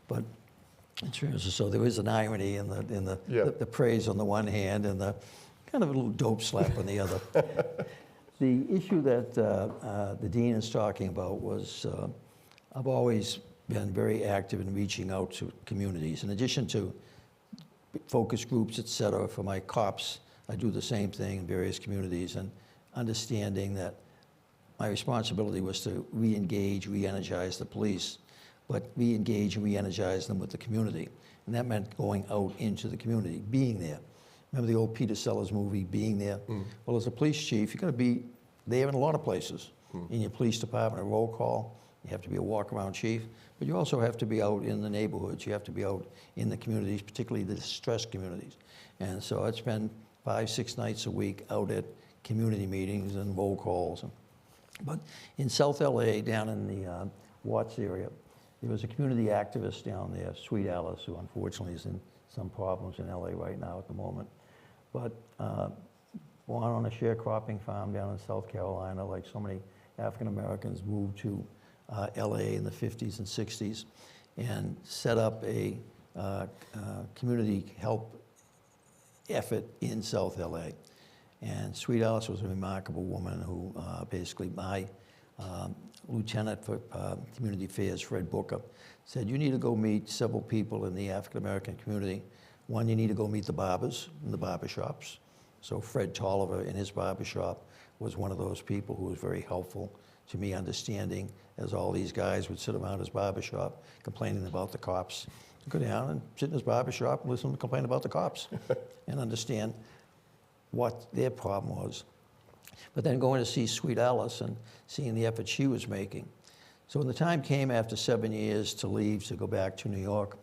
But in terms of, so there is an irony in the praise on the one hand and the kind of a little dope slap on the other. The issue that the dean is talking about was, I've always been very active in reaching out to communities. In addition to focus groups, et cetera, for my cops, I do the same thing in various communities, and understanding that my responsibility was to re-engage, re-energize the police, but re-engage and re-energize them with the community. And that meant going out into the community, being there. Remember the old Peter Sellers movie, Being There? Well, as a police chief, you've got to be there in a lot of places. In your police department, a roll call, you have to be a walk-around chief, but you also have to be out in the neighborhoods. You have to be out in the communities, particularly the distressed communities. And so I'd spend 5-6 nights a week out at community meetings and roll calls. But in South LA, down in the Watts area, there was a community activist down there, Sweet Alice, who unfortunately is in some problems in LA right now at the moment. But born on a sharecropping farm down in South Carolina, like so many African Americans, moved to LA in the 50s and 60s and set up a community help effort in South LA. And Sweet Alice was a remarkable woman who basically my lieutenant for community affairs, Fred Booker, said, you need to go meet several people in the African American community. One, you need to go meet the barbers in the barber shops. So Fred Tolliver in his barber shop was one of those people who was very helpful to me understanding, as all these guys would sit around his barber shop complaining about the cops. Go down and sit in his barber shop and listen to them complain about the cops and understand what their problem was. But then going to see Sweet Alice and seeing the effort she was making. So when the time came after 7 years to leave to go back to New York,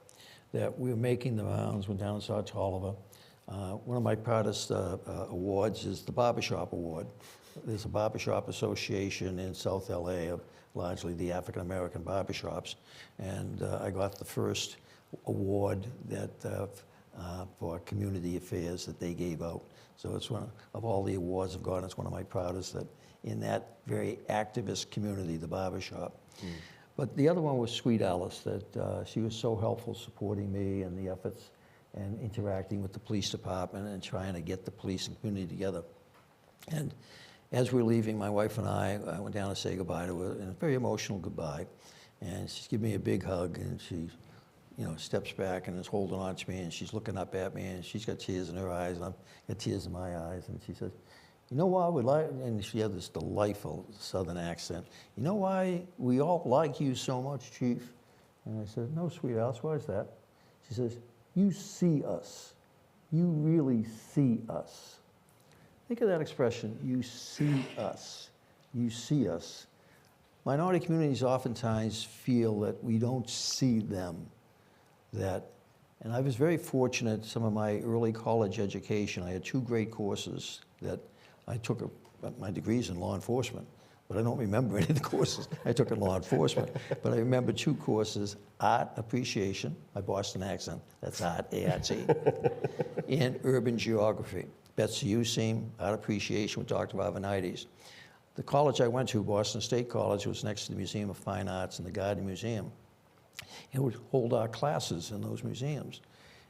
that we were making the rounds, went down and saw Tolliver. One of my proudest awards is the Barbershop Award. There's a barbershop association in South LA of largely the African American barbershops, and I got the first award that for community affairs that they gave out. So it's one of all the awards I've gotten, it's one of my proudest that in that very activist community, the barbershop. But the other one was Sweet Alice, that she was so helpful supporting me and the efforts and interacting with the police department and trying to get the police and community together. And as we were leaving, my wife and I went down to say goodbye to her, and a very emotional goodbye. And she's giving me a big hug, and she, steps back and is holding on to me, and she's looking up at me, and she's got tears in her eyes, and I've got tears in my eyes, and she says, "You know why we like," and she had this delightful Southern accent, "You know why we all like you so much, Chief?" And I said, "No, sweet Alice, why is that?" She says, "You see us. You really see us." Think of that expression, you see us. You see us. Minority communities oftentimes feel that we don't see them. And I was very fortunate, some of my early college education, I had two great courses that I took, my degrees in law enforcement, but I don't remember any of the courses I took in law enforcement. But I remember two courses, art appreciation, my Boston accent, that's art, A-R-T, and urban geography. Betsy Useem, art appreciation with Dr. Arvanites. The college I went to, Boston State College, was next to the Museum of Fine Arts and the Garden Museum. It would hold our classes in those museums.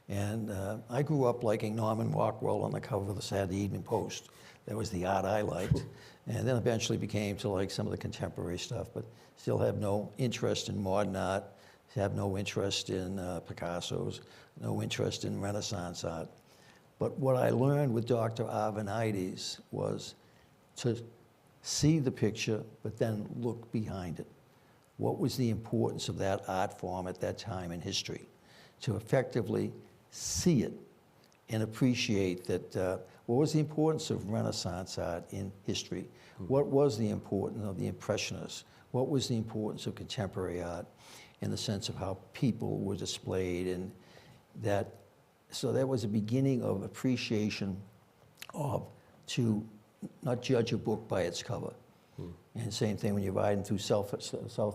And I grew up liking Norman Rockwell on the cover of the Saturday Evening Post. That was the art I liked. And then eventually became to like some of the contemporary stuff, but still have no interest in modern art, have no interest in Picasso's, no interest in Renaissance art. But what I learned with Dr. Arvanites was to see the picture, but then look behind it. What was the importance of that art form at that time in history? To effectively see it and appreciate that, what was the importance of Renaissance art in history? What was the importance of the Impressionists? What was the importance of contemporary art in the sense of how people were displayed? And so that was a beginning of appreciation to not judge a book by its cover. And same thing when you're riding through South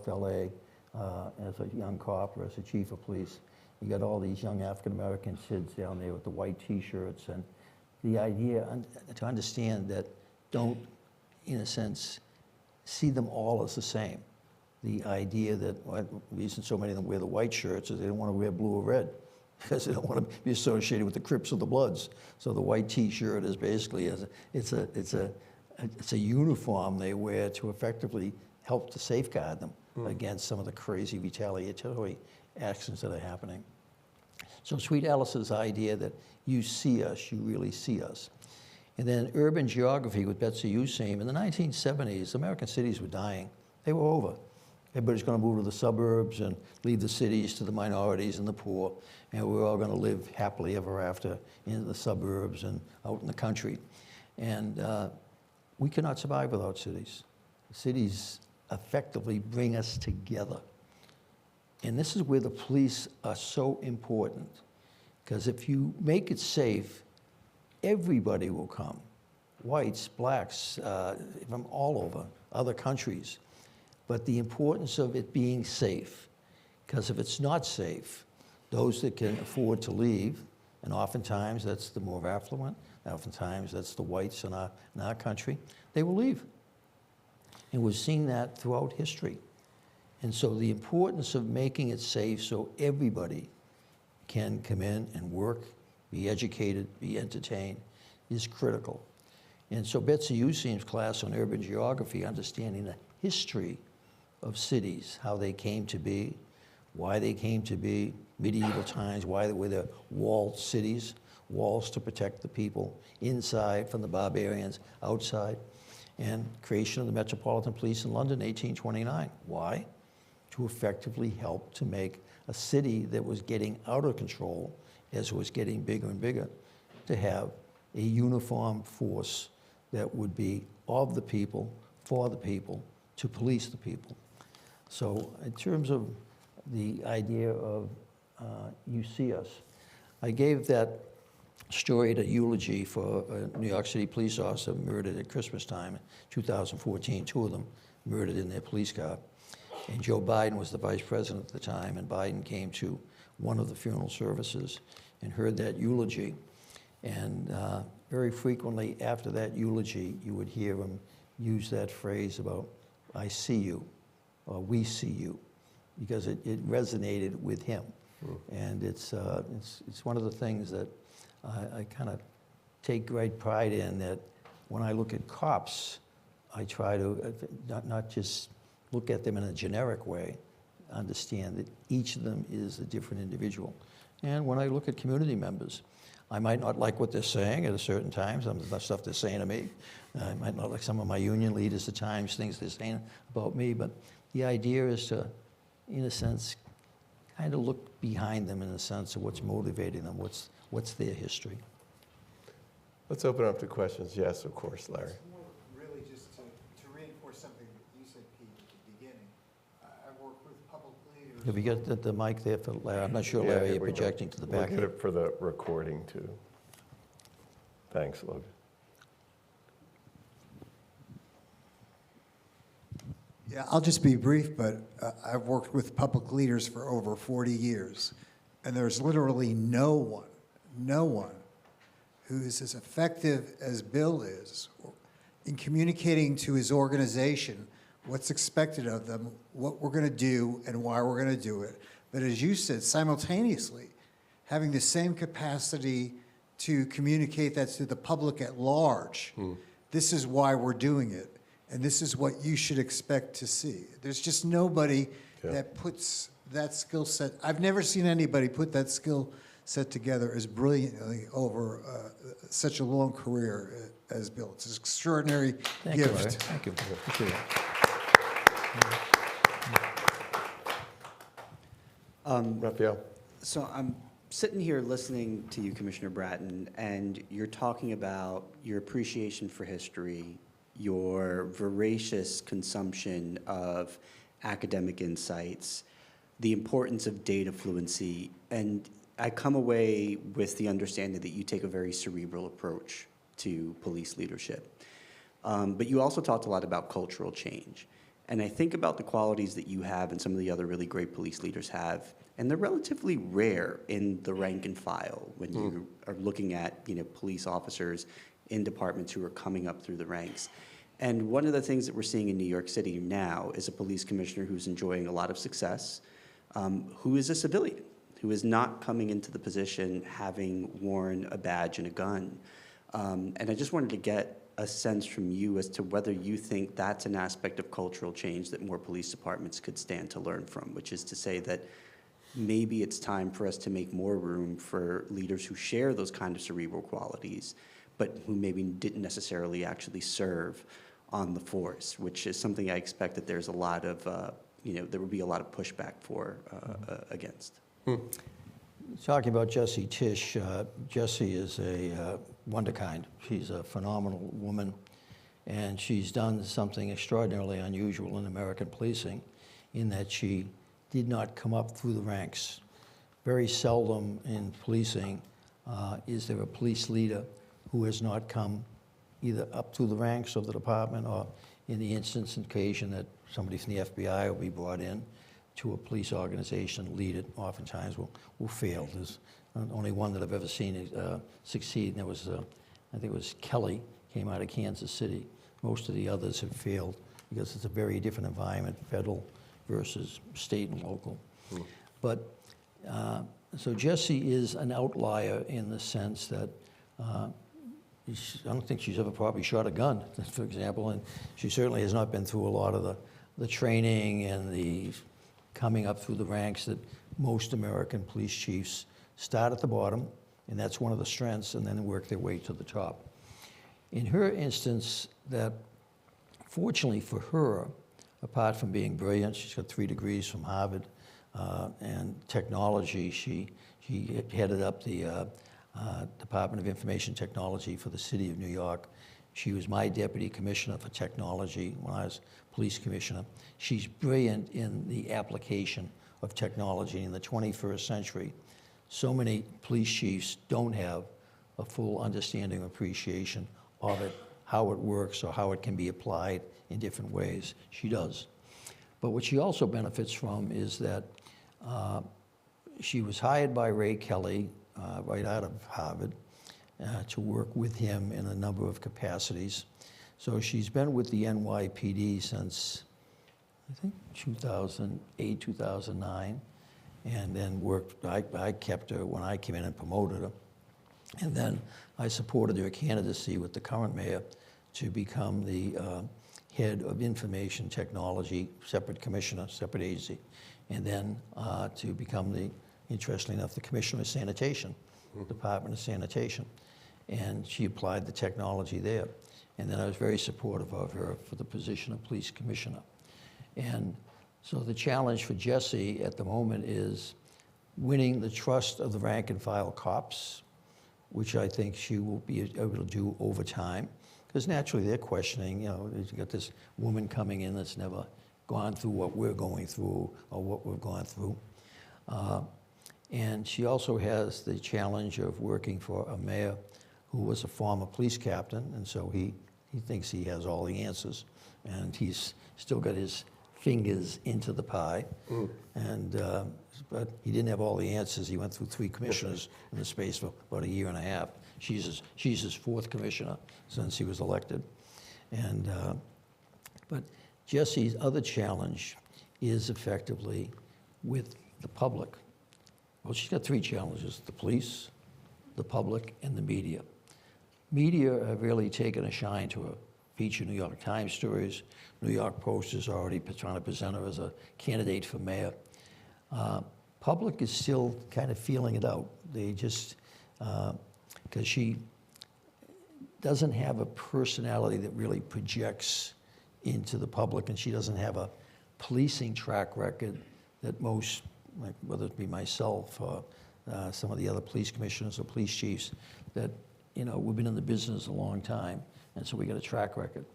LA as a young cop or as a chief of police. You got all these young African-American kids down there with the white T-shirts, and the idea to understand that don't, in a sense, see them all as the same. The idea that the reason so many of them wear the white shirts is they don't want to wear blue or red because they don't want to be associated with the Crips or the Bloods. So the white T-shirt is basically it's a uniform they wear to effectively help to safeguard them against some of the crazy retaliatory actions that are happening. So Sweet Alice's idea that you see us, you really see us. And then urban geography with Betsy Useem. In the 1970s, American cities were dying. They were over. Everybody's going to move to the suburbs and leave the cities to the minorities and the poor. And we're all going to live happily ever after in the suburbs and out in the country. And we cannot survive without cities. Cities effectively bring us together. And this is where the police are so important. Because if you make it safe, everybody will come. Whites, blacks, from all over, other countries. But the importance of it being safe, because if it's not safe, those that can afford to leave, and oftentimes that's the more affluent, oftentimes that's the whites in our country, they will leave. And we've seen that throughout history. And so the importance of making it safe so everybody can come in and work, be educated, be entertained, is critical. And so Betsy Useem's class on urban geography, understanding the history of cities, how they came to be, why they came to be, medieval times, why they were the walled cities, walls to protect the people inside from the barbarians outside, and creation of the Metropolitan Police in London, 1829. Why? To effectively help to make a city that was getting out of control as it was getting bigger and bigger, to have a uniform force that would be of the people, for the people, to police the people. So in terms of the idea of you see us, I gave that storied a eulogy for a New York City police officer murdered at Christmas time in 2014, two of them murdered in their police car. And Joe Biden was the vice president at the time, and Biden came to one of the funeral services and heard that eulogy. And very frequently after that eulogy, you would hear him use that phrase about, "I see you," or "we see you," because it resonated with him. And it's one of the things that I kind of take great pride in, that when I look at cops, I try to not just look at them in a generic way, understand that each of them is a different individual. And when I look at community members, I might not like what they're saying at a certain time, some of the stuff they're saying to me. I might not like some of my union leaders at times, things they're saying about me, but the idea is to, in a sense, kind of look behind them in a sense of what's motivating them, what's their history.
Let's open up to questions. Yes, of course, Larry.
It's more really just to reinforce something that you said, Pete, at the beginning. I work with public leaders.
Have you got the mic there for Larry? I'm not sure,
Yeah,
Larry,
here
you're
we go.
projecting to the
We'll
back.
get it for the recording, too. Thanks, Logan.
Yeah, I'll just be brief, but I've worked with public leaders for over 40 years, and there's literally no one who is as effective as Bill is in communicating to his organization what's expected of them, what we're going to do, and why we're going to do it. But as you said, simultaneously, having the same capacity to communicate that to the public at large. This is why we're doing it, and this is what you should expect to see. There's just nobody that puts that skill set. I've never seen anybody put that skill set together as brilliantly over such a long career as Bill. It's an extraordinary
Thank you,
gift.
Larry. Thank you. Appreciate it.
Raphael?
So I'm sitting here listening to you, Commissioner Bratton, and you're talking about your appreciation for history, your voracious consumption of academic insights, the importance of data fluency, and I come away with the understanding that you take a very cerebral approach to police leadership. But you also talked a lot about cultural change. And I think about the qualities that you have and some of the other really great police leaders have, and they're relatively rare in the rank and file when you are looking at police officers in departments who are coming up through the ranks. And one of the things that we're seeing in New York City now is a police commissioner who's enjoying a lot of success, who is a civilian, who is not coming into the position having worn a badge and a gun. And I just wanted to get a sense from you as to whether you think that's an aspect of cultural change that more police departments could stand to learn from, which is to say that maybe it's time for us to make more room for leaders who share those kind of cerebral qualities, but who maybe didn't necessarily actually serve on the force, which is something I expect that there's a lot of, there would be a lot of pushback for against.
Talking about Jessie Tisch, Jessie is a wonderkind. She's a phenomenal woman, and she's done something extraordinarily unusual in American policing in that she did not come up through the ranks. Very seldom in policing is there a police leader who has not come either up through the ranks of the department or in the instance and occasion that somebody from the FBI will be brought in to a police organization, lead it, oftentimes will fail. There's only one that I've ever seen succeed, and that was, I think it was Kelly, came out of Kansas City. Most of the others have failed because it's a very different environment, federal versus state and local. But, so Jessie is an outlier in the sense that I don't think she's ever probably shot a gun, for example, and she certainly has not been through a lot of the training and the coming up through the ranks that most American police chiefs start at the bottom, and that's one of the strengths, and then work their way to the top. In her instance, that fortunately for her, apart from being brilliant, she's got 3 degrees from Harvard, and technology, she headed up the Department of Information Technology for the City of New York. She was my deputy commissioner for technology when I was police commissioner. She's brilliant in the application of technology in the 21st century. So many police chiefs don't have a full understanding or appreciation of it, how it works, or how it can be applied in different ways. She does. But what she also benefits from is that she was hired by Ray Kelly right out of Harvard to work with him in a number of capacities. So she's been with the NYPD since, I think, 2008, 2009, and then worked, I kept her when I came in and promoted her. And then I supported her candidacy with the current mayor to become the head of information technology, separate commissioner, separate agency, and then to become the, interestingly enough, the commissioner of sanitation, Department of Sanitation. And she applied the technology there. And then I was very supportive of her for the position of police commissioner. And so the challenge for Jessie at the moment is winning the trust of the rank and file cops, which I think she will be able to do over time. Because naturally they're questioning, you know, you got this woman coming in that's never gone through what we're going through or what we've gone through. And she also has the challenge of working for a mayor who was a former police captain, and so he thinks he has all the answers, and he's still got his fingers into the pie. And but he didn't have all the answers. He went through 3 commissioners in the space of about a year and a half. She's his 4th commissioner since he was elected. And but Jessie's other challenge is effectively with the public. Well, she's got 3 challenges: the police, the public, and the media. Media have really taken a shine to her. Feature New York Times stories. New York Post is already trying to present her as a candidate for mayor. Public is still kind of feeling it out. They just, because she doesn't have a personality that really projects into the public, and she doesn't have a policing track record that most, like whether it be myself or some of the other police commissioners or police chiefs, that, you know, we've been in the business a long time, and so we got a track record.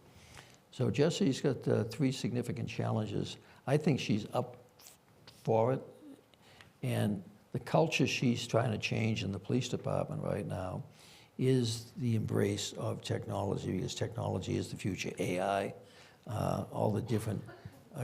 So Jessie's got 3 significant challenges. I think she's up for it, and the culture she's trying to change in the police department right now is the embrace of technology, because technology is the future. AI, all the different,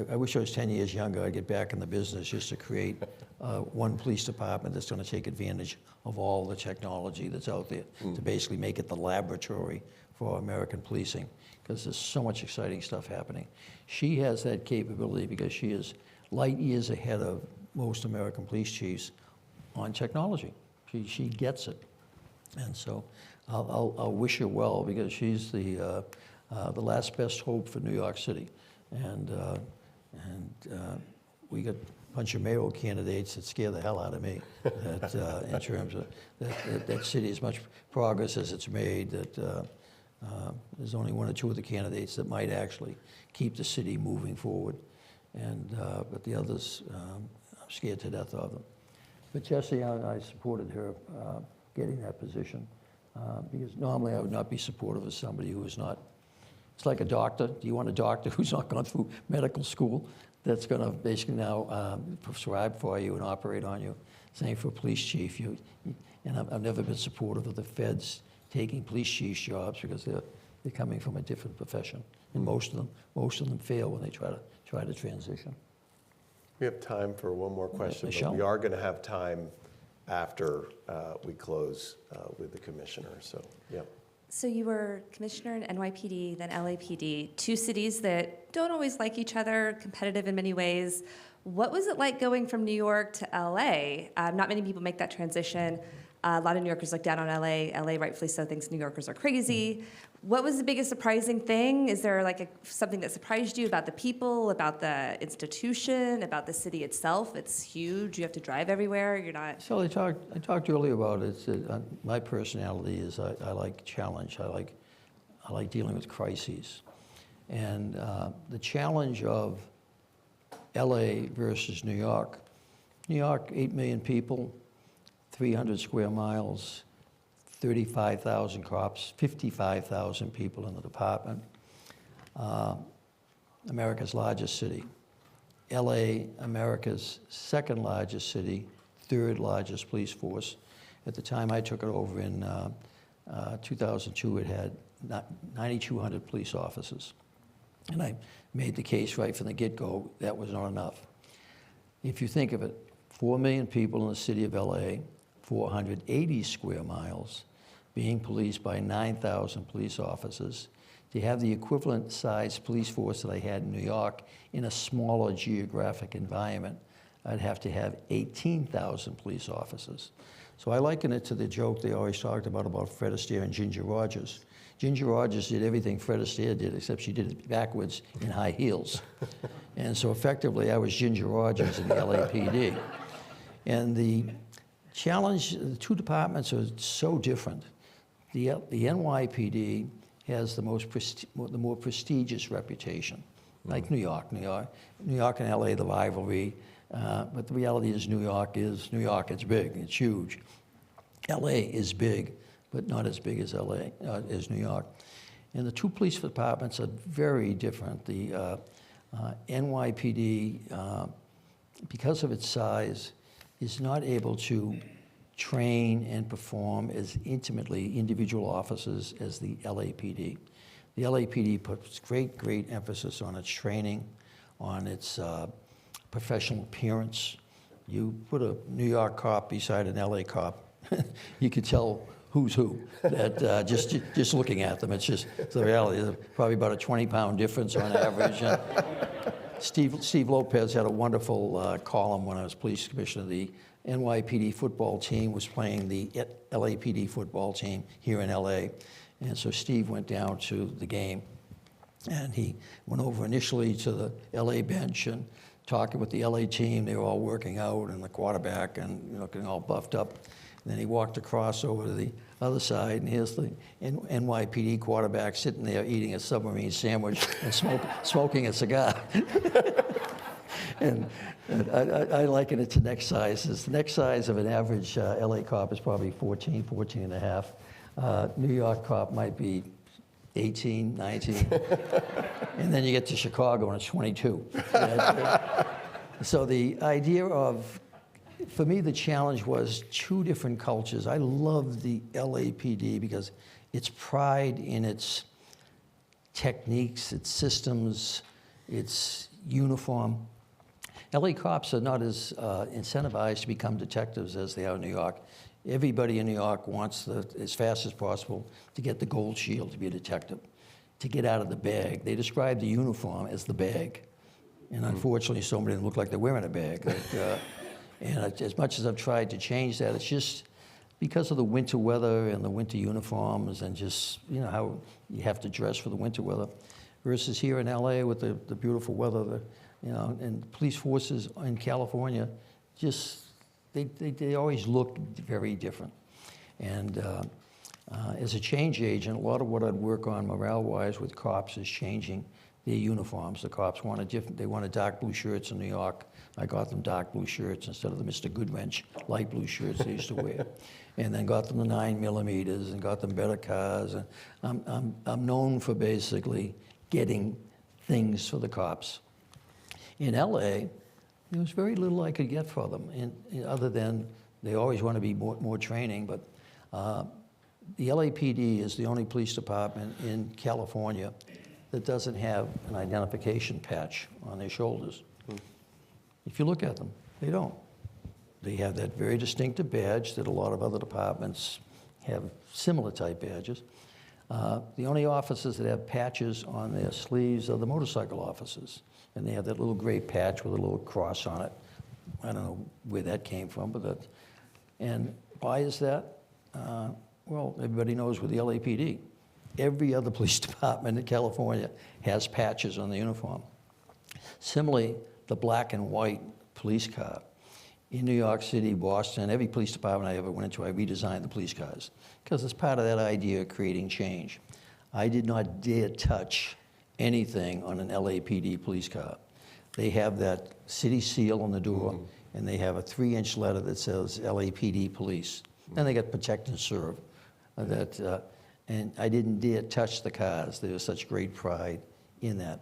I wish I was 10 years younger. I'd get back in the business just to create one police department that's going to take advantage of all the technology that's out there, to basically make it the laboratory for American policing, because there's so much exciting stuff happening. She has that capability because she is light years ahead of most American police chiefs on technology. She gets it. And so I'll wish her well, because she's the last best hope for New York City. And we got a bunch of mayoral candidates that scare the hell out of me, that, in terms of that city, as much progress as it's made, that there's only 1 or 2 of the candidates that might actually keep the city moving forward. And, but the others, I'm scared to death of them. But Jessie, I supported her getting that position, because normally I would not be supportive of somebody who is not. It's like a doctor. Do you want a doctor who's not gone through medical school, that's going to basically now prescribe for you and operate on you? Same for a police chief. And I've never been supportive of the feds taking police chiefs' jobs, because they're coming from a different profession, and most of them fail when they try to transition.
We have time for one more question, but
Michelle?
we are going to have time after we close with the commissioner. So, yeah.
So you were commissioner in NYPD, then LAPD, 2 cities that don't always like each other, competitive in many ways. What was it like going from New York to LA? Not many people make that transition. A lot of New Yorkers look down on LA. LA, rightfully so, thinks New Yorkers are crazy. What was the biggest surprising thing? Is there like something that surprised you about the people, about the institution, about the city itself? It's huge. You have to drive everywhere. You're not.
So I talked earlier about it. My personality is I like challenge. I like dealing with crises, and the challenge of L.A. versus New York. New York, 8 million people, 300 square miles, 35,000 cops, 55,000 people in the department. America's largest city. LA, America's 2nd largest city, 3rd largest police force. At the time I took it over in 2002, it had 9,200 police officers. And I made the case right from the get-go that was not enough. If you think of it, 4 million people in the city of LA, 480 square miles, being policed by 9,000 police officers. To have the equivalent size police force that I had in New York in a smaller geographic environment, I'd have to have 18,000 police officers. So I liken it to the joke they always talked about Fred Astaire and Ginger Rogers. Ginger Rogers did everything Fred Astaire did, except she did it backwards in high heels. And so effectively, I was Ginger Rogers in the LAPD. And the challenge, the two departments are so different. The NYPD has the more prestigious reputation, like New York and LA, the rivalry. But the reality is New York, it's big, it's huge. LA is big, but not as big as LA, as New York. And the two police departments are very different. The NYPD, because of its size, is not able to train and perform as intimately individual officers as the LAPD. The LAPD puts great emphasis on its training, on its professional appearance. You put a New York cop beside an LA cop, you could tell who's who, that just looking at them. It's just the reality. There's probably about a 20-pound difference on average. And Steve Lopez had a wonderful column when I was police commissioner. The NYPD football team was playing the LAPD football team here in LA. And so Steve went down to the game, and he went over initially to the LA bench and talking with the LA team. They were all working out, and the quarterback, and getting all buffed up. And then he walked across over to the other side, and here's the NYPD quarterback sitting there eating a submarine sandwich and smoking a cigar. And I liken it to neck sizes. The neck size of an average LA cop is probably 14 and a half. New York cop might be 18, 19. And then you get to Chicago and it's 22. So the idea of, for me, the challenge was two different cultures. I love the LAPD because its pride in its techniques, its systems, its uniform. LA cops are not as incentivized to become detectives as they are in New York. Everybody in New York wants, as fast as possible, to get the gold shield to be a detective, to get out of the bag. They describe the uniform as the bag. And unfortunately, so many of them look like they're wearing a bag. And as much as I've tried to change that, it's just because of the winter weather and the winter uniforms and just, how you have to dress for the winter weather. Versus here in LA with the beautiful weather, and police forces in California, just, they always look very different. And as a change agent, a lot of what I'd work on morale-wise with cops is changing their uniforms. The cops they wanted dark blue shirts in New York. I got them dark blue shirts instead of the Mr. Goodwrench light blue shirts they used to wear. And then got them the 9mm and got them better cars. And I'm known for basically getting things for the cops. In LA, there was very little I could get for them, other than they always want to be more training. But the LAPD is the only police department in California that doesn't have an identification patch on their shoulders. If you look at them, they don't. They have that very distinctive badge that a lot of other departments have similar type badges. The only officers that have patches on their sleeves are the motorcycle officers. And they have that little gray patch with a little cross on it. I don't know where that came from, but and why is that? Well, everybody knows with the LAPD. Every other police department in California has patches on the uniform. Similarly, the black and white police car. In New York City, Boston, every police department I ever went into, I redesigned the police cars because it's part of that idea of creating change. I did not dare touch anything on an LAPD police car. They have that city seal on the door, and they have a 3-inch letter that says LAPD police. And they got protect and serve. And I didn't dare touch the cars. There was such great pride in that.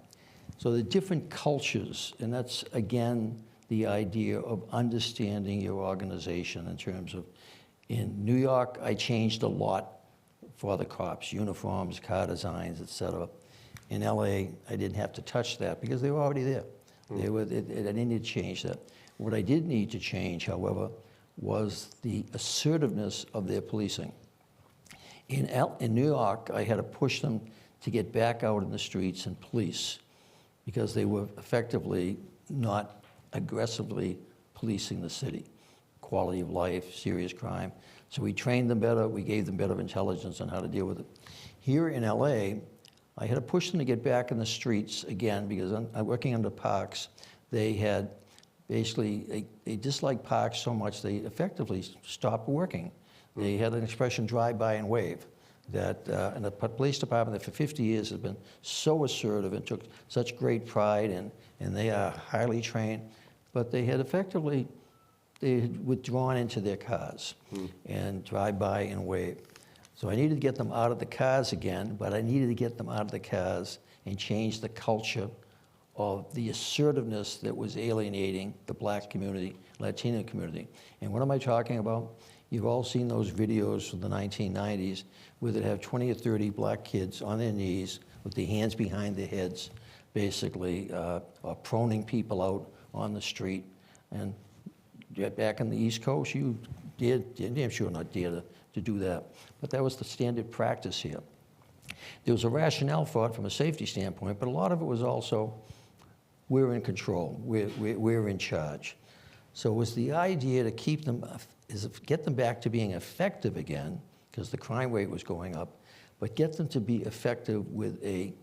So the different cultures, and that's, again, the idea of understanding your organization in terms of, in New York, I changed a lot for the cops, uniforms, car designs, et cetera. In LA, I didn't have to touch that because they were already there. I didn't need to change that. What I did need to change, however, was the assertiveness of their policing. In New York, I had to push them to get back out in the streets and police because they were effectively not aggressively policing the city. Quality of life, serious crime. So we trained them better, we gave them better intelligence on how to deal with it. Here in LA, I had to push them to get back in the streets again because I'm working under parks. They had basically, they disliked parks so much they effectively stopped working. They had an expression, drive by and wave, that and the police department that for 50 years has been so assertive and took such great pride in, and they are highly trained, but they had effectively, they had withdrawn into their cars and drive by and wave. So I needed to get them out of the cars again, but I needed to get them out of the cars and change the culture of the assertiveness that was alienating the black community, Latino community. And what am I talking about? You've all seen those videos from the 1990s where they have 20 or 30 black kids on their knees with their hands behind their heads, basically, proning people out on the street. And back in the East Coast, you damn sure not dare to do that. But that was the standard practice here. There was a rationale for it from a safety standpoint, but a lot of it was also, we're in control, we're in charge. So it was the idea to keep them, get them back to being effective again, because the crime rate was going up, but get them to be effective with a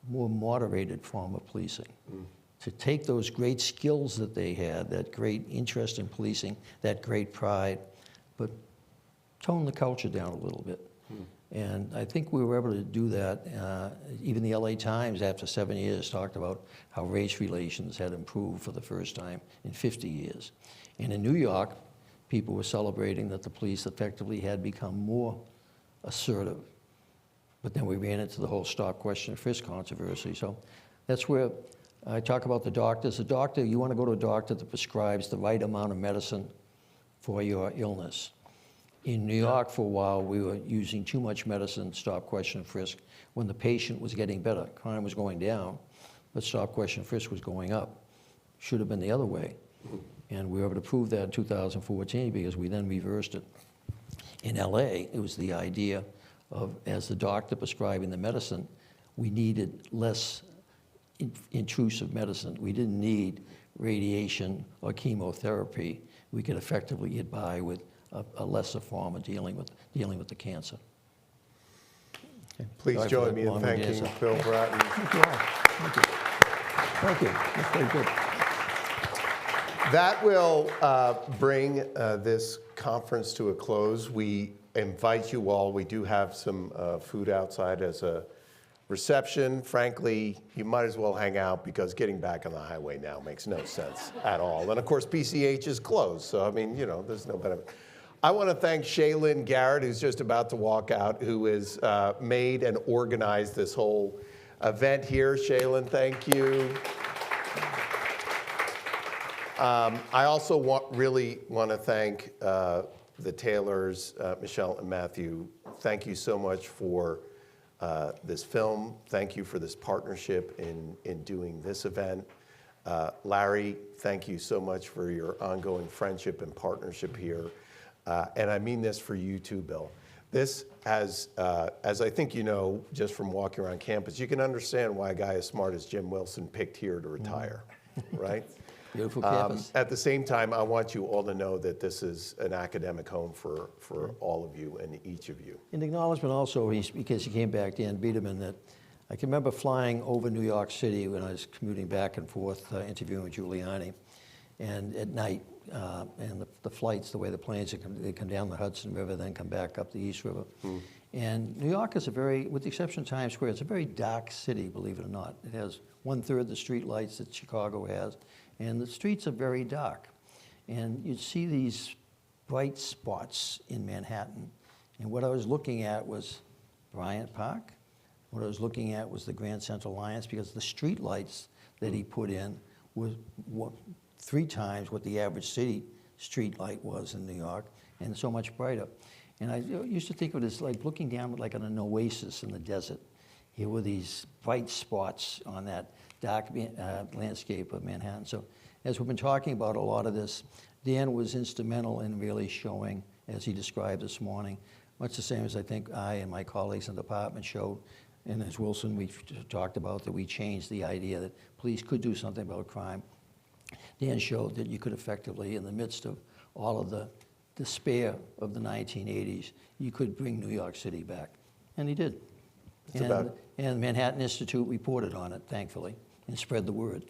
more moderated form of policing. To take those great skills that they had, that great interest in policing, that great pride, but tone the culture down a little bit. And I think we were able to do that. Even the LA Times, after 7 years, talked about how race relations had improved for the first time in 50 years. And in New York, people were celebrating that the police effectively had become more assertive. But then we ran into the whole stop, question, and frisk controversy. So that's where I talk about the doctors. A doctor, you want to go to a doctor that prescribes the right amount of medicine for your illness. In New York, for a while, we were using too much medicine, stop, question, frisk, when the patient was getting better. Crime was going down, but stop, question, frisk was going up. Should have been the other way. And we were able to prove that in 2014 because we then reversed it. In LA, it was the idea of, as the doctor prescribing the medicine, we needed less intrusive medicine. We didn't need radiation or chemotherapy. We could effectively get by with a lesser form of dealing with the cancer. Okay.
Please
Sorry
join
for
me
that
in
long-winded
thanking
answer.
Bill Bratton.
Thank you all. Thank you. Thank you. That's very good.
That will bring this conference to a close. We invite you all. We do have some food outside as a reception. Frankly, you might as well hang out because getting back on the highway now makes no sense at all. And of course, PCH is closed. So, I mean, you know, there's no benefit. I want to thank Shaylin Garrett, who's just about to walk out, who has made and organized this whole event here. Shaylin, thank you. I also really want to thank the Taylors, Michelle and Matthew. Thank you so much for this film. Thank you for this partnership in doing this event. Larry, thank you so much for your ongoing friendship and partnership here. And I mean this for you too, Bill. This, as I think you know, just from walking around campus, you can understand why a guy as smart as Jim Wilson picked here to retire, right?
Beautiful campus.
At the same time, I want you all to know that this is an academic home for all of you and each of you.
An acknowledgement also, because he came back, Dan Biederman, that I can remember flying over New York City when I was commuting back and forth, interviewing with Giuliani, and at night, and the flights, the way the planes, they come down the Hudson River, then come back up the East River. And New York is a very, with the exception of Times Square, it's a very dark city, believe it or not. It has 1/3 the street lights that Chicago has, and the streets are very dark. And you'd see these bright spots in Manhattan. And what I was looking at was Bryant Park. What I was looking at was the Grand Central Alliance, because the street lights that he put in was 3 times what the average city street light was in New York, and so much brighter. And I used to think of it as like looking down like on an oasis in the desert. Here were these bright spots on that dark landscape of Manhattan. So as we've been talking about a lot of this, Dan was instrumental in really showing, as he described this morning, much the same as I think I and my colleagues in the department showed, and as Wilson, we talked about that we changed the idea that police could do something about crime. Dan showed that you could effectively, in the midst of all of the despair of the 1980s, you could bring New York City back. And he did. And Manhattan Institute reported on it, thankfully, and spread the word.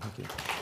Thank you.